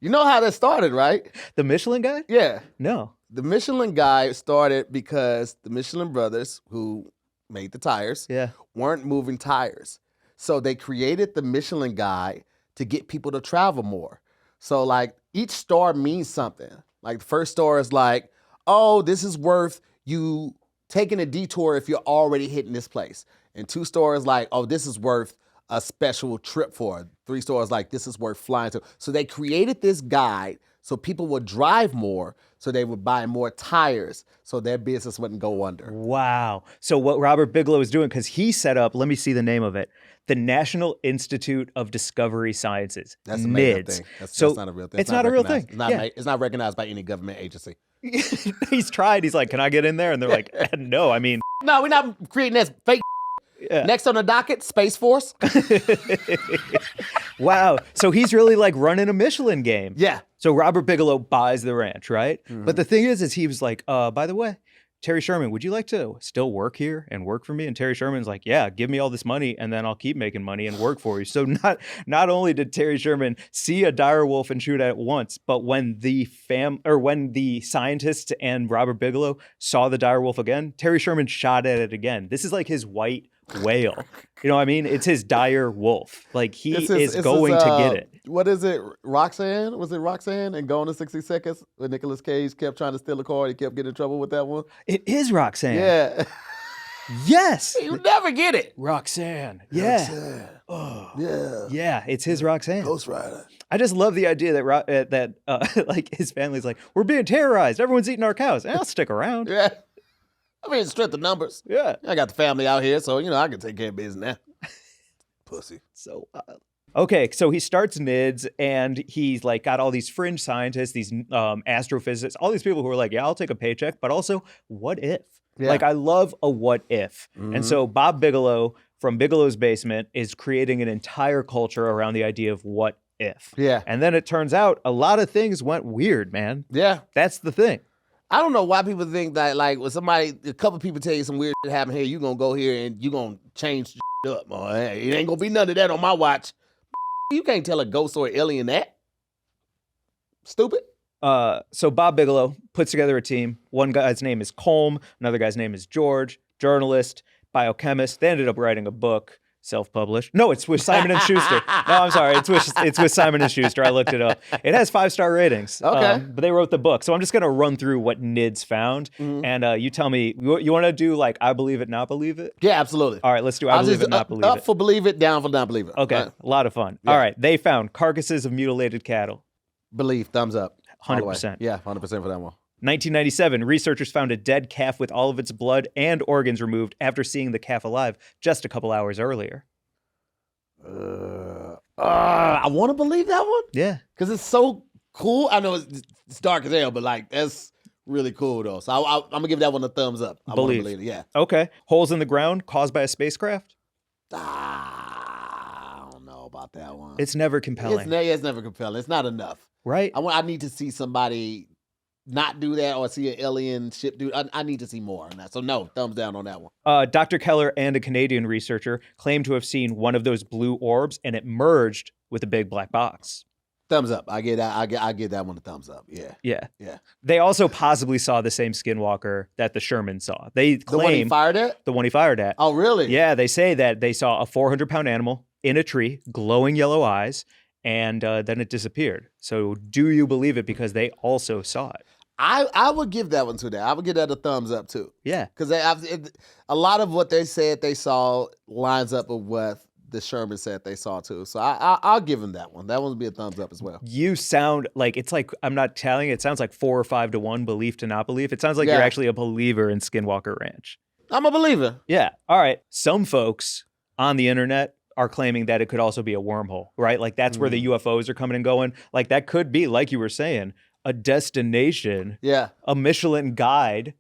You know how that started, right? The Michelin Guide? Yeah. No. The Michelin Guide started because the Michelin brothers, who made the tires, Yeah. weren't moving tires. So they created the Michelin Guide to get people to travel more. So like each star means something. Like the first star is like, oh, this is worth you taking a detour if you're already hitting this place. And 2 stars like, oh, this is worth a special trip for. 3 stars like, this is worth flying to. So they created this guide so people would drive more, so they would buy more tires, so their business wouldn't go under. Wow. So what Robert Bigelow is doing, because he set up, let me see the name of it, the National Institute of Discovery Sciences. That's a made up NIDS. thing. That's not a real thing. It's not a real thing. It's not recognized by any government agency. He's tried. He's like, can I get in there? And they're like, no, I mean. No, we're not creating this fake. Yeah. Next on the docket, Space Force. Wow. So he's really like running a Michelin game. Yeah. So Robert Bigelow buys the ranch, right? But the thing is he was like, by the way, Terry Sherman, would you like to still work here and work for me? And Terry Sherman's like, yeah, give me all this money and then I'll keep making money and work for you. So not only did Terry Sherman see a dire wolf and shoot at it once, but when the scientists and Robert Bigelow saw the dire wolf again, Terry Sherman shot at it again. This is like his white whale. You know what I mean? It's his dire wolf. Like he is going to get it. What is it? Roxanne? Was it Roxanne and Gone in 60 Seconds? When Nicolas Cage kept trying to steal a car, he kept getting in trouble with that one. It is Roxanne. Yeah. Yes. You never get it. Roxanne. Yeah. Roxanne. Oh. Yeah. Yeah, it's his Roxanne. Ghost Rider. I just love the idea that like his family's like, we're being terrorized. Everyone's eating our cows. And I'll stick around. Yeah. I mean, strength of numbers. Yeah. I got the family out here, so, I can take care of business now. Pussy. So wild. Okay, so he starts NIDS and he's like got all these fringe scientists, these astrophysicists, all these people who are like, yeah, I'll take a paycheck, but also what if? Yeah. Like I love a what if. And so Bob Bigelow from Bigelow's Basement is creating an entire culture around the idea of what if. Yeah. And then it turns out a lot of things went weird, man. Yeah. That's the thing. I don't know why people think that, like, when a couple people tell you some weird shit happened here, you gonna go here and you gonna change shit up. Hey, it ain't gonna be none of that on my watch. You can't tell a ghost or alien that. Stupid. So Bob Bigelow puts together a team. One guy's name is Colm. Another guy's name is George. Journalist, biochemist. They ended up writing a book, self-published. No, it's with Simon and Schuster. No, I'm sorry. It's with Simon and Schuster. I looked it up. It has 5-star ratings. Okay. But they wrote the book. So I'm just going to run through what NIDS found. And you tell me, you want to do like I believe it, not believe it? Yeah, absolutely. All right, let's do I believe it, not believe up it. for believe it, down for not believe it. Okay, Right. a lot of fun. Yeah. All right, they found carcasses of mutilated cattle. Believe, thumbs up. All the way. 100%. Yeah, 100% for that one. 1997, researchers found a dead calf with all of its blood and organs removed after seeing the calf alive just a couple hours earlier. I want to believe that one Yeah. because it's so cool. I know it's dark as hell, but like that's really cool though. So I'm gonna give that one a thumbs up. I want to Believe. believe it. Yeah. Okay. Holes in the ground caused by a spacecraft? I don't know about that one. It's never compelling, It's never compelling. It's not enough. right? I need to see somebody not do that or see an alien ship do. I need to see more on that. So no, thumbs down on that one. Dr. Keller and a Canadian researcher claimed to have seen one of those blue orbs and it merged with a big black box. Thumbs up. I get that. I get that one a thumbs up. Yeah. Yeah. Yeah. They also possibly saw the same skinwalker that the Sherman saw. They The one he claim fired at? the one he fired at. Oh, really? Yeah, they say that they saw a 400-pound animal in a tree, glowing yellow eyes, and then it disappeared. So do you believe it because they also saw it? I would give that one to that. I would give that a thumbs up too. Yeah. Because a lot of what they said they saw lines up with what the Sherman said they saw too. So I'll give him that one. That one would be a thumbs up as well. You sound like, it's like, I'm not telling you, it sounds like 4 or 5 to 1 belief to not belief. It sounds like Yeah. you're actually a believer in Skinwalker Ranch. I'm a believer. Yeah. All right. Some folks on the internet are claiming that it could also be a wormhole, right? Like that's where the UFOs are coming and going. Like that could be, like you were saying, a destination, Yeah. a Michelin guide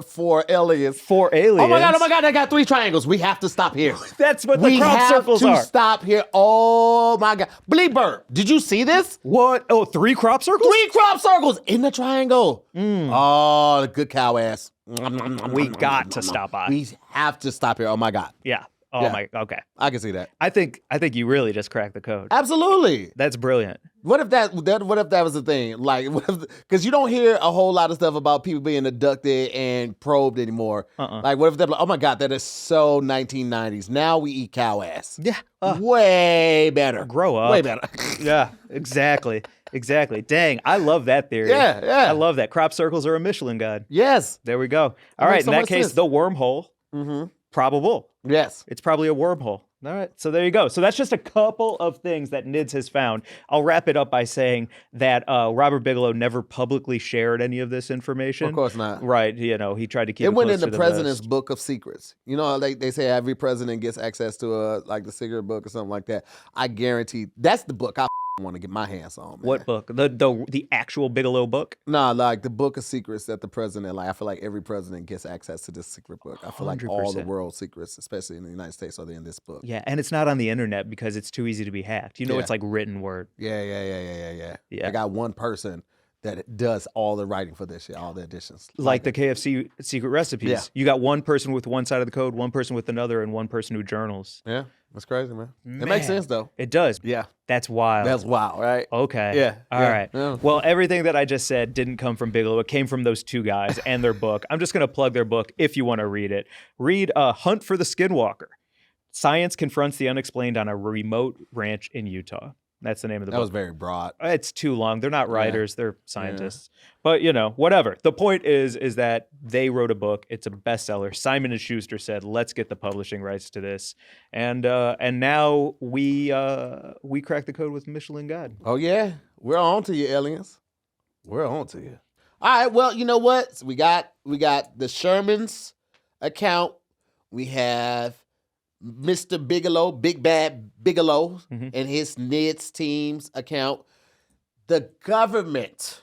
For aliens. for aliens. Oh my God, I got 3 triangles. We have to stop here. That's what the We crop have circles to are. stop here. Oh my God. Bleeper, did you see this? What? Oh, 3 crop circles? 3 crop circles in the triangle. Oh, the good cow ass. We got to stop by. We have to stop here. Oh my God. Yeah. Oh Yeah. my. Okay. I can see that. I think you really just cracked the code. Absolutely. That's brilliant. What if that was the thing? Like, because you don't hear a whole lot of stuff about people being abducted and probed anymore. Like, what if they're like, oh my God, that is so 1990s. Now we eat cow ass. Yeah. Way better. Grow up. Way better. Yeah. Exactly. Exactly. Dang. I love that theory. Yeah, yeah. I love that. Crop circles are a Michelin guide. Yes. There we go. All makes right. so In that much case, sense. the wormhole. Probable. Yes. It's probably a wormhole. All right. So there you go. So that's just a couple of things that NIDS has found. I'll wrap it up by saying that Robert Bigelow never publicly shared any of this information. Of course not. Right. You know, he tried to keep it It went close in to the president's vest. book of secrets. You know, they say every president gets access to like the secret book or something like that. I guarantee that's the book I want to get my hands on. Man. What book? The actual Bigelow book? Nah, like the book of secrets that the president, like I feel like every president gets access to this secret book. I feel like all the 100%. world secrets, especially in the United States, are in this book. Yeah, and it's not on the internet because it's too easy to be hacked. You know, Yeah. it's like written word. Yeah. Yeah. I got one person that does all the writing for this shit, all the additions. Like the KFC secret recipes. Yeah. You got one person with one side of the code, one person with another, and one person who journals. Yeah, that's crazy, man. It Man. makes sense though. It does. Yeah, That's wild. that's wild, right? Okay. Yeah, All yeah, right. yeah. Well, everything that I just said didn't come from Bigelow. It came from those 2 guys and their book. I'm just going to plug their book if you want to read it. Read Hunt for the Skinwalker. Science confronts the unexplained on a remote ranch in Utah. That's the name of the That book. was very broad. It's too long. They're not writers, they're scientists. But, you know, whatever. The point is that they wrote a book. It's a bestseller. Simon & Schuster said, "Let's get the publishing rights to this." And now we crack the code with Michelin Guide. Oh yeah, we're on to you, aliens. We're on to you. All right. Well, you know what? So we got the Sherman's account. We have Mr. Bigelow, Big Bad Bigelow, and his NIDS team's account. The government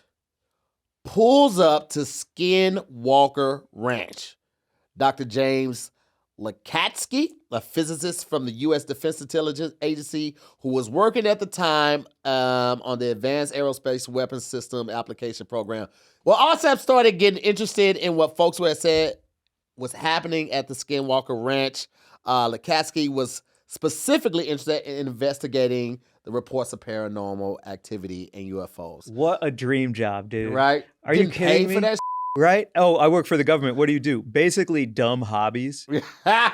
pulls up to Skinwalker Ranch. Dr. James Lakatsky, a physicist from the U.S. Defense Intelligence Agency, who was working at the time on the Advanced Aerospace Weapons System Application Program. Well, OSAP started getting interested in what folks had said was happening at the Skinwalker Ranch. Lakatsky was specifically interested in investigating the reports of paranormal activity and UFOs. What a dream job, dude. Right? Are you Getting paid kidding me? for that Right? Oh, I work for the government. What do? Basically dumb hobbies. I'm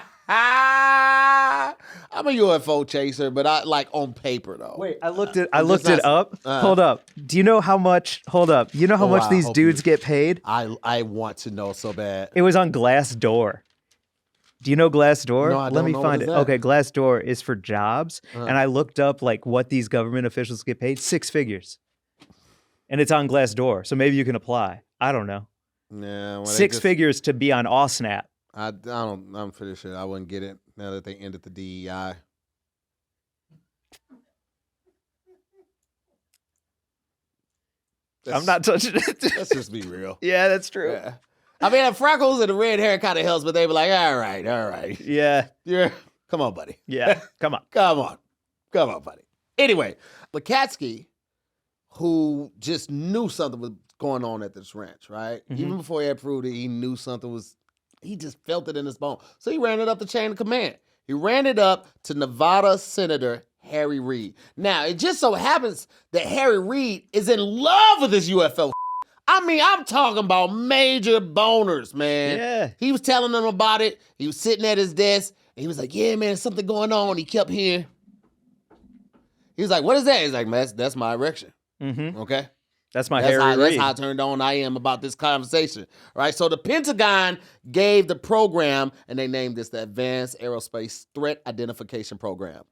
a UFO chaser, but I like on paper though. Wait, I looked it just not- up. Hold up. Do you know how much? Hold up. You know how Oh, much wow. these Hopefully. dudes get paid? I want to know so bad. It was on Glassdoor. Do you know Glassdoor? No, I Let don't me know. find What it. is that? Okay, Glassdoor is for jobs, and I looked up like what these government officials get paid. 6 figures, and it's on Glassdoor. So maybe you can apply. I don't know. Yeah, well, they 6 just- figures to be on AllSnap. I'm pretty sure I wouldn't get it now that they ended the DEI. I'm not touching it. Let's just be real. Yeah, that's true. Yeah. I mean, the freckles and the red hair kind of helps, but they be like, all right. Yeah. Come on, buddy. Yeah. Come on. Come on, buddy. Anyway, Lakatsky, who just knew something was going on at this ranch, right? Even before he had proved it, he knew something was, he just felt it in his bone. So he ran it up the chain of command. He ran it up to Nevada Senator Harry Reid. Now, it just so happens that Harry Reid is in love with this UFO. I mean, I'm talking about major boners, man. Yeah. He was telling them about it. He was sitting at his desk, and he was like, yeah, man, there's something going on. He kept hearing. He was like, what is that? He's like, man, that's my erection. Mm-hmm. Okay? That's my That's Harry Reid. how turned on I am about this conversation. Right? So the Pentagon gave the program, and they named this the Advanced Aerospace Threat Identification Program.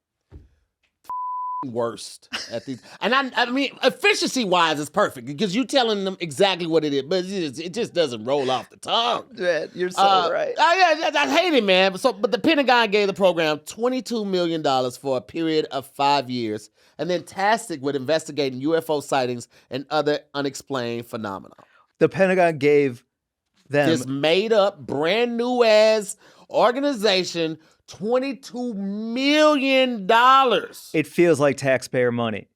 Worst at these. And I mean, efficiency-wise, it's perfect because you're telling them exactly what it is, but it just doesn't roll off the tongue. Man, you're so right. I hate it, man. But the Pentagon gave the program $22 million for a period of 5 years and then tasked it with investigating UFO sightings and other unexplained phenomena. The Pentagon gave them This made-up, brand-new-ass organization $22 million. It feels like taxpayer money.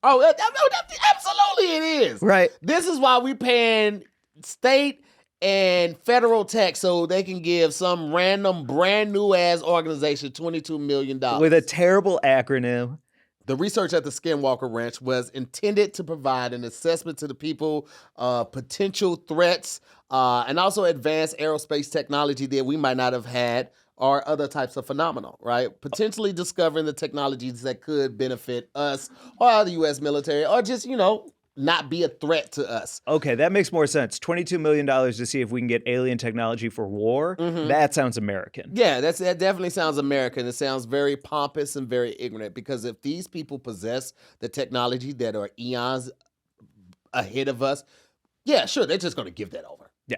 Oh, absolutely it is. Right. This is why we paying state and federal tax so they can give some random brand new ass organization $22 million. With a terrible acronym. The research at the Skinwalker Ranch was intended to provide an assessment to the people, potential threats, and also advanced aerospace technology that we might not have had or other types of phenomena, right? Potentially discovering the technologies that could benefit us or the U.S. military or just, not be a threat to us. Okay, that makes more sense. $22 million to see if we can get alien technology for war. Mm-hmm. That sounds American. Yeah, that definitely sounds American. It sounds very pompous and very ignorant because if these people possess the technology that are eons ahead of us, yeah, sure, they're just going to give that over. Yeah.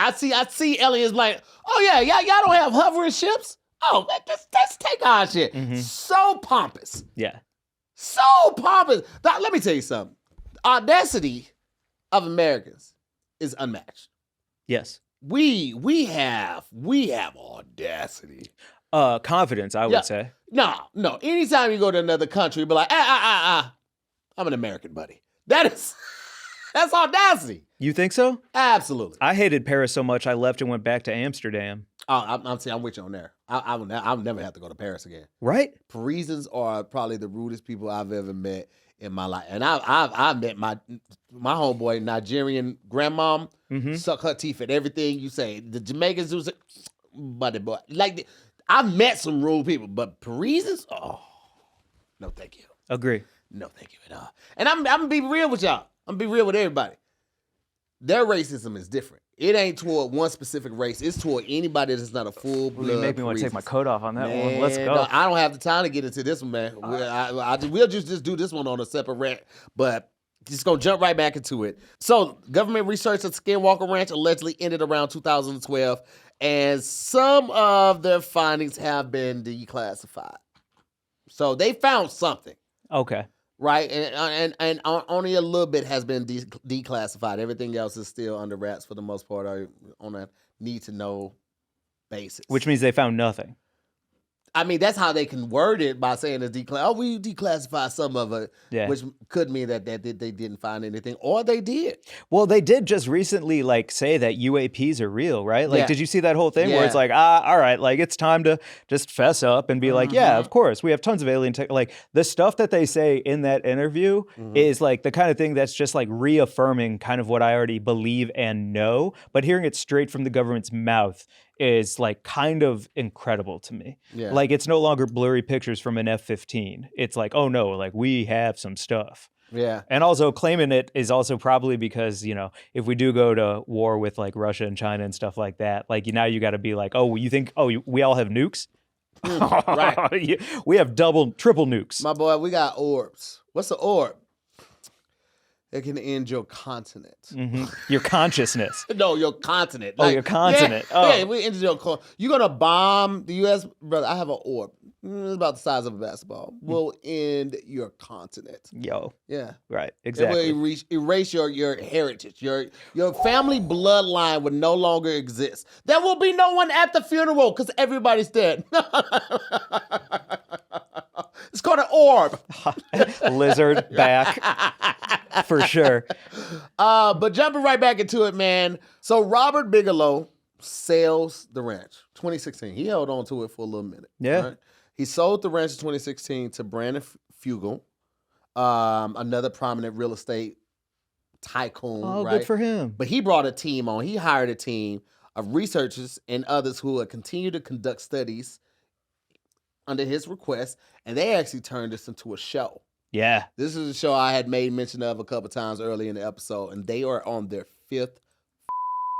I see aliens like, oh yeah, y'all don't have hovering ships? Oh, let's take our shit. Mm-hmm. So pompous. Yeah. So pompous. Let me tell you something. Audacity of Americans is unmatched. Yes. We have audacity. Confidence, I would say. No. Anytime you go to another country, be like, I'm an American, buddy. That's audacity. You think so? Absolutely. I hated Paris so much I left and went back to Amsterdam. I'm with you on there. I'll never have to go to Paris again. Right? Parisians are probably the rudest people I've ever met in my life, and I met my homeboy Nigerian grandmom. Mm-hmm. Suck her teeth at everything you say. The Jamaicans do say, buddy boy. I've met some rude people, but Parisians, oh, no, thank you. Agree. No, thank you at all. And I'm gonna be real with y'all. I'm gonna be real with everybody. Their racism is different. It ain't toward one specific race. It's toward anybody that's not a full blood. You make me want to take my coat off on that Man, one. Let's go. no, I don't have the time to get into this one, man. We'll just do this one on a separate rant, but just gonna jump right back into it. So, government research at Skinwalker Ranch allegedly ended around 2012, and some of their findings have been declassified. So they found something. Okay. Right, and only a little bit has been declassified. Everything else is still under wraps for the most part, or on a need-to-know basis. Which means they found nothing. I mean, that's how they can word it by saying it's we declassified some of it, which could mean that they didn't find anything, or they did. Well, they did just recently say that UAPs are real, right? Did you see that whole thing where it's like, all right, it's time to just fess up and be like, yeah, of course, we have tons of alien tech. The stuff that they say in that interview is the kind of thing that's just reaffirming kind of what I already believe and know, but hearing it straight from the government's mouth is kind of incredible to me. Yeah. It's no longer blurry pictures from an F-15. It's oh no, we have some stuff. Yeah. And also claiming it is also probably because, if we do go to war with Russia and China and stuff like that, now you got to be we all have nukes? Right. We have triple nukes. My boy, we got orbs. What's an orb? It can end your continent. Mm-hmm. Your consciousness. No, your continent. Your continent. Yeah, we ended your continent. You're going to bomb the U.S.? Brother, I have an orb. It's about the size of a basketball. We'll end your continent. Yo. Yeah. Right, exactly. It will erase your heritage. Your family bloodline would no longer exist. There will be no one at the funeral because everybody's dead. It's called an orb. Lizard back. For sure. But jumping right back into it, man. So Robert Bigelow sells the ranch. 2016. He held on to it for a little minute. Yeah. Right? He sold the ranch in 2016 to Brandon Fugel, another prominent real estate tycoon. Oh, right? good for him. But he brought a team on. He hired a team of researchers and others who would continue to conduct studies under his request, and they actually turned this into a show. Yeah. This is a show I had made mention of a couple times early in the episode, and they are on their 5th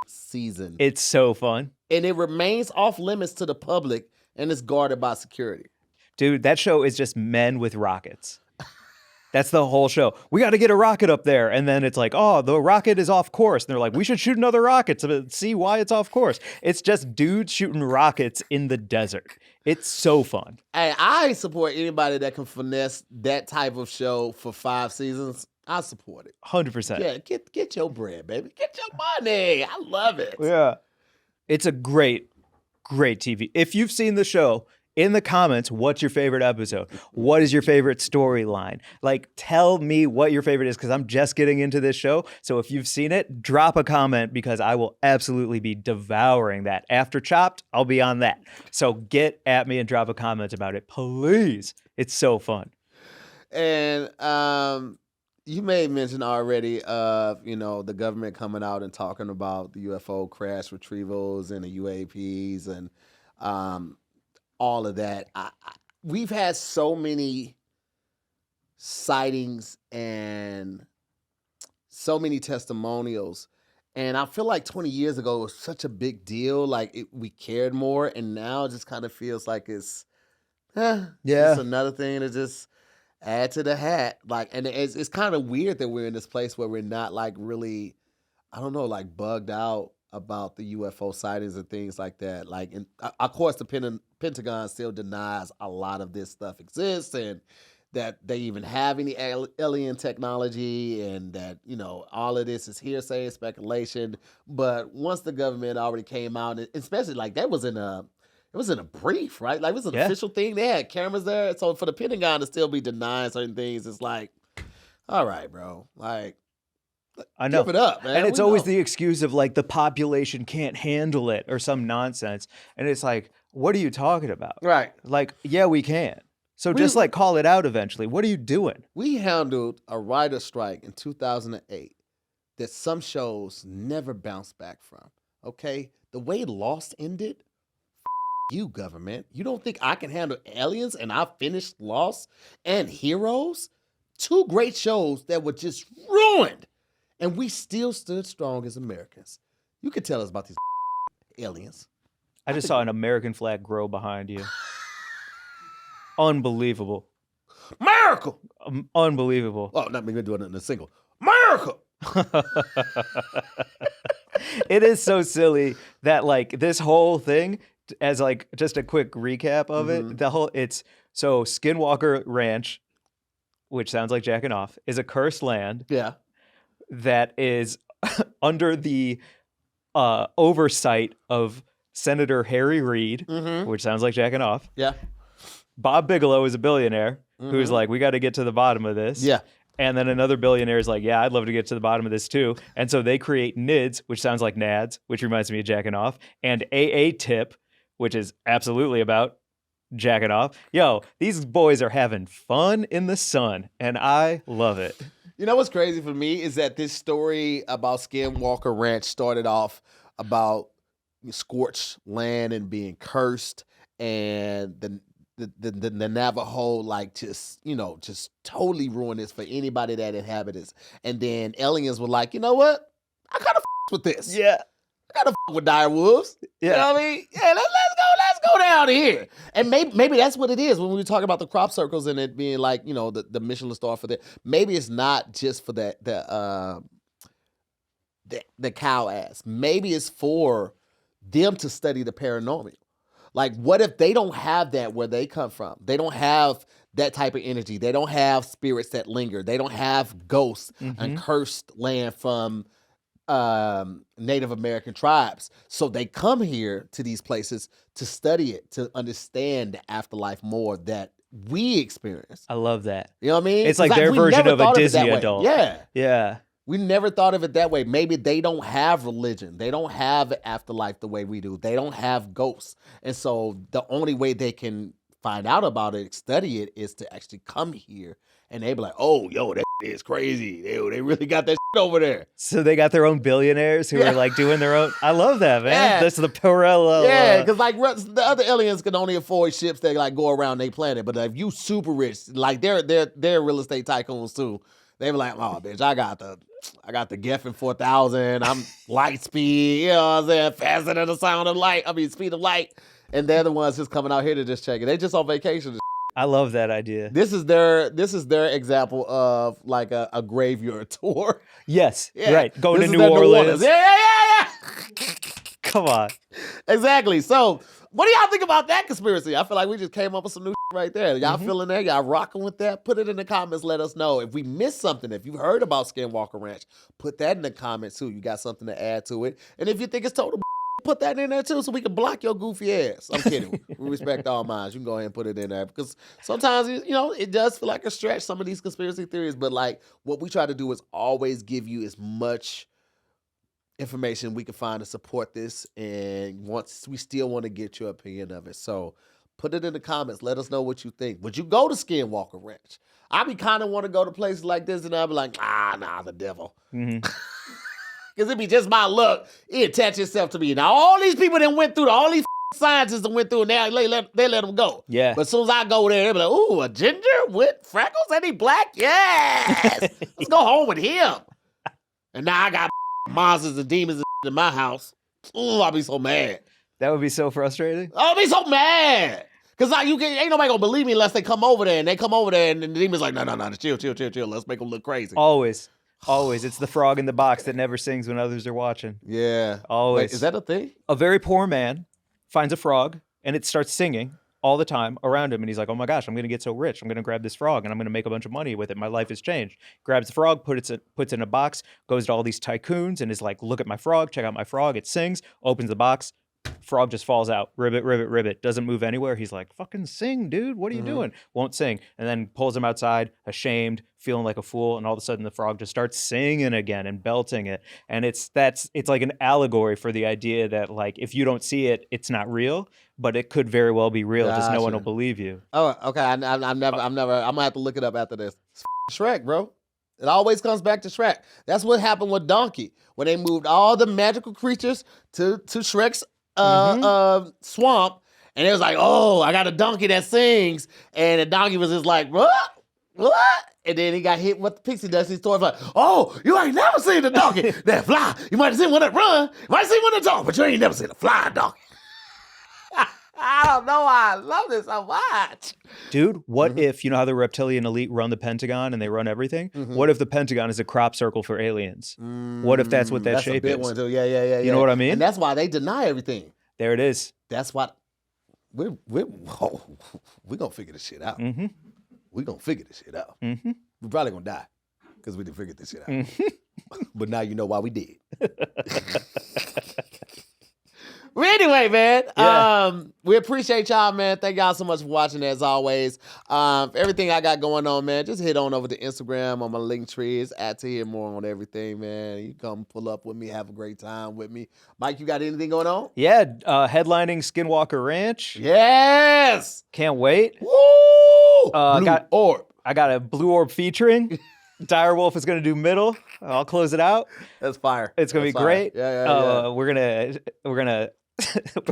season. It's so fun. And it remains off limits to the public, and it's guarded by security. Dude, that show is just men with rockets. That's the whole show. We got to get a rocket up there. And then it's like, oh, the rocket is off course. And they're like, we should shoot another rocket to see why it's off course. It's just dudes shooting rockets in the desert. It's so fun. Hey, I support anybody that can finesse that type of show for 5 seasons. I support it. 100%. Yeah, get your bread, baby. Get your money. I love it. Yeah. It's a great TV. If you've seen the show, in the comments, what's your favorite episode? What is your favorite storyline? Like, tell me what your favorite is, because I'm just getting into this show. So if you've seen it, drop a comment, because I will absolutely be devouring that. After Chopped, I'll be on that. So get at me and drop a comment about it, please. It's so fun. And you made mention already of, the government coming out and talking about the UFO crash retrievals and the UAPs and all of that. We've had so many sightings and so many testimonials, and I feel like 20 years ago it was such a big deal. Like we cared more, and now it just kind of feels like it's just another thing to just add to the hat. Like, and it's kind of weird that we're in this place where we're not like really, I don't know, like bugged out about the UFO sightings and things like that. Like, and of course, the Pentagon still denies a lot of this stuff exists and that they even have any alien technology, and that, all of this is hearsay and speculation. But once the government already came out, and especially like that was in a brief, right? Like it was an official thing. They had cameras there. So for the Pentagon to still be denying certain things, it's like, all right, bro. Like, I know. give it up, man. And it's always the excuse of like the population can't handle it or some nonsense. And it's like, what are you talking about? Right. Like, yeah, we can. So just like call it out eventually. What are you doing? We handled a writer's strike in 2008 that some shows never bounced back from. Okay? The way Lost ended, you, government. You don't think I can handle Aliens and I finished Lost and Heroes? 2 great shows that were just ruined. And we still stood strong as Americans. You could tell us about these aliens. I just saw an American flag grow behind you. Unbelievable. Miracle! Unbelievable. Oh, not me going to do it in a single. Miracle! It is so silly that like this whole thing, as like just a quick recap of it, it's so Skinwalker Ranch, which sounds like jacking off, is a cursed land. Yeah. That is under the oversight of Senator Harry Reid, which sounds like jacking off. Yeah. Bob Bigelow is a billionaire who's like, we got to get to the bottom of this. Yeah. And then another billionaire is like, yeah, I'd love to get to the bottom of this too. And so they create NIDS, which sounds like NADS, which reminds me of jacking off, and AA-TIP, which is absolutely about jacking off. Yo, these boys are having fun in the sun, and I love it. You know what's crazy for me is that this story about Skinwalker Ranch started off about scorched land and being cursed, and the Navajo just totally ruined this for anybody that inhabits. And then aliens were like, you know what? I kind of with this. Yeah. I kind of with dire wolves. Yeah. You know what I mean? Yeah, let's go down here. And maybe that's what it is when we talk about the crop circles and it being like, the Michelin star for that. Maybe it's not just for the cow ass. Maybe it's for them to study the paranormal. Like, what if they don't have that where they come from? They don't have that type of energy. They don't have spirits that linger. They don't have ghosts and cursed land from Native American tribes. So they come here to these places to study it, to understand the afterlife more that we experience. I love that. You know what I mean? It's like their version of a Disney adult. Yeah. Yeah. We never thought of it that way. Maybe they don't have religion. They don't have an afterlife the way we do. They don't have ghosts. And so the only way they can find out about it, study it, is to actually come here. And they be like, oh, yo, that is crazy. They really got that shit over there. So they got their own billionaires who are like doing their own. I love that, man. Yeah. That's the parallel. Yeah, because like the other aliens can only afford ships that like go around their planet. But if you super rich, like they're real estate tycoons too. They be like, oh, bitch, I got the Geffen 4000. I'm light speed. You know what I'm saying? Faster than the sound of light. I mean, speed of light. And they're the ones just coming out here to just check it. They just on vacation. I love that idea. This is their example of like a graveyard tour. Yes, Yeah. right. Going This to is New their Orleans. Yeah. Come on. Exactly. So, what do y'all think about that conspiracy? I feel like we just came up with some new right there. Y'all feeling that? Y'all rocking with that? Put it in the comments. Let us know. If we missed something, if you've heard about Skinwalker Ranch, put that in the comments too. You got something to add to it. And if you think it's total, put that in there too so we can block your goofy ass. I'm kidding. We respect all minds. You can go ahead and put it in there because sometimes, it does feel like a stretch, some of these conspiracy theories. But like what we try to do is always give you as much information we can find to support this, and we still want to get your opinion of it. So put it in the comments. Let us know what you think. Would you go to Skinwalker Ranch? I be kind of want to go to places like this, and I'll be like, nah, the devil. Because it be just my luck. It attach itself to me. Now, all these people that went through, all these scientists that went through, and they let them go. Yeah. But as soon as I go there, they be like, ooh, a ginger with freckles and he black? Yes. Let's go home with him. And now I got monsters and demons in my house. Ooh, I'll be so mad. That would be so frustrating. I'll be so mad. Because like, ain't nobody going to believe me unless they come over there. And they come over there and the demon's like, no, chill. Let's make them look crazy. Always. It's the frog in the box that never sings when others are watching. Yeah. Always. Wait, is that a thing? A very poor man finds a frog and it starts singing all the time around him. And he's like, oh my gosh, I'm going to get so rich. I'm going to grab this frog and I'm going to make a bunch of money with it. My life has changed. Grabs the frog, puts it in a box, goes to all these tycoons and is like, look at my frog, check out my frog. It sings, opens the box. Frog just falls out. Ribbit. Doesn't move anywhere. He's like, fucking sing, dude. What are you doing? Won't sing. And then pulls him outside, ashamed, feeling like a fool. And all of a sudden the frog just starts singing again and belting it. And it's like an allegory for the idea that like, if you don't see it, it's not real, but it could very well be real. Just no one will believe you. Oh, okay. I'm gonna have to look it up after this. It's Shrek, bro. It always comes back to Shrek. That's what happened with Donkey when they moved all the magical creatures to Shrek's swamp, and it was like, oh, I got a donkey that sings, and the donkey was just like, what? And then he got hit with the pixie dust. His toy like, oh, you ain't never seen a donkey that fly. You might have seen one that run, you might have seen one that talk, but you ain't never seen a flying donkey. I don't know why I love this so much. Dude, what if, you know how the reptilian elite run the Pentagon and they run everything? What if the Pentagon is a crop circle for aliens? What if that's what that shape is? That's a big one too. Yeah. You know what I mean? And that's why they deny everything. There it is. That's what we're gonna figure this shit out. We're gonna figure this shit out. We're probably gonna die because we didn't figure this shit out. But now you know why we did. Well, anyway, man, we appreciate y'all, man. Thank y'all so much for watching, as always. Everything I got going on, man, just head on over to Instagram on my link trees to hear more on everything, man. You come pull up with me, have a great time with me. Mike, you got anything going on? Yeah, headlining Skinwalker Ranch. Yes! Can't wait. Woo! Blue Orb. I got a Blue Orb featuring. Direwolf is going to do middle. I'll close it out. That's fire. It's going to be fire. great. Yeah. We're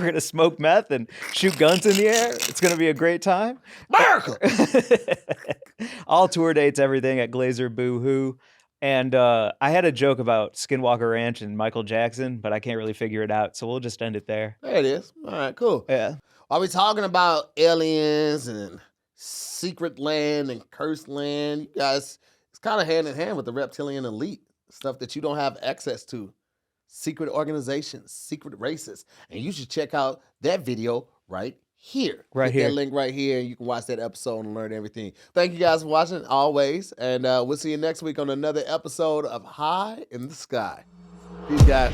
gonna smoke meth and shoot guns in the air. It's gonna be a great time. America! All tour dates, everything at Glazer Boo Hoo. And I had a joke about Skinwalker Ranch and Michael Jackson, but I can't really figure it out. So we'll just end it there. There it is. All right, cool. Yeah. Are we talking about aliens and secret land and cursed land? You guys, it's kind of hand in hand with the reptilian elite, stuff that you don't have access to. Secret organizations, secret races. And you should check out that video right here. Right here. That link right here, and you can watch that episode and learn everything. Thank you guys for watching, always. And we'll see you next week on another episode of High in the Sky. Peace, guys.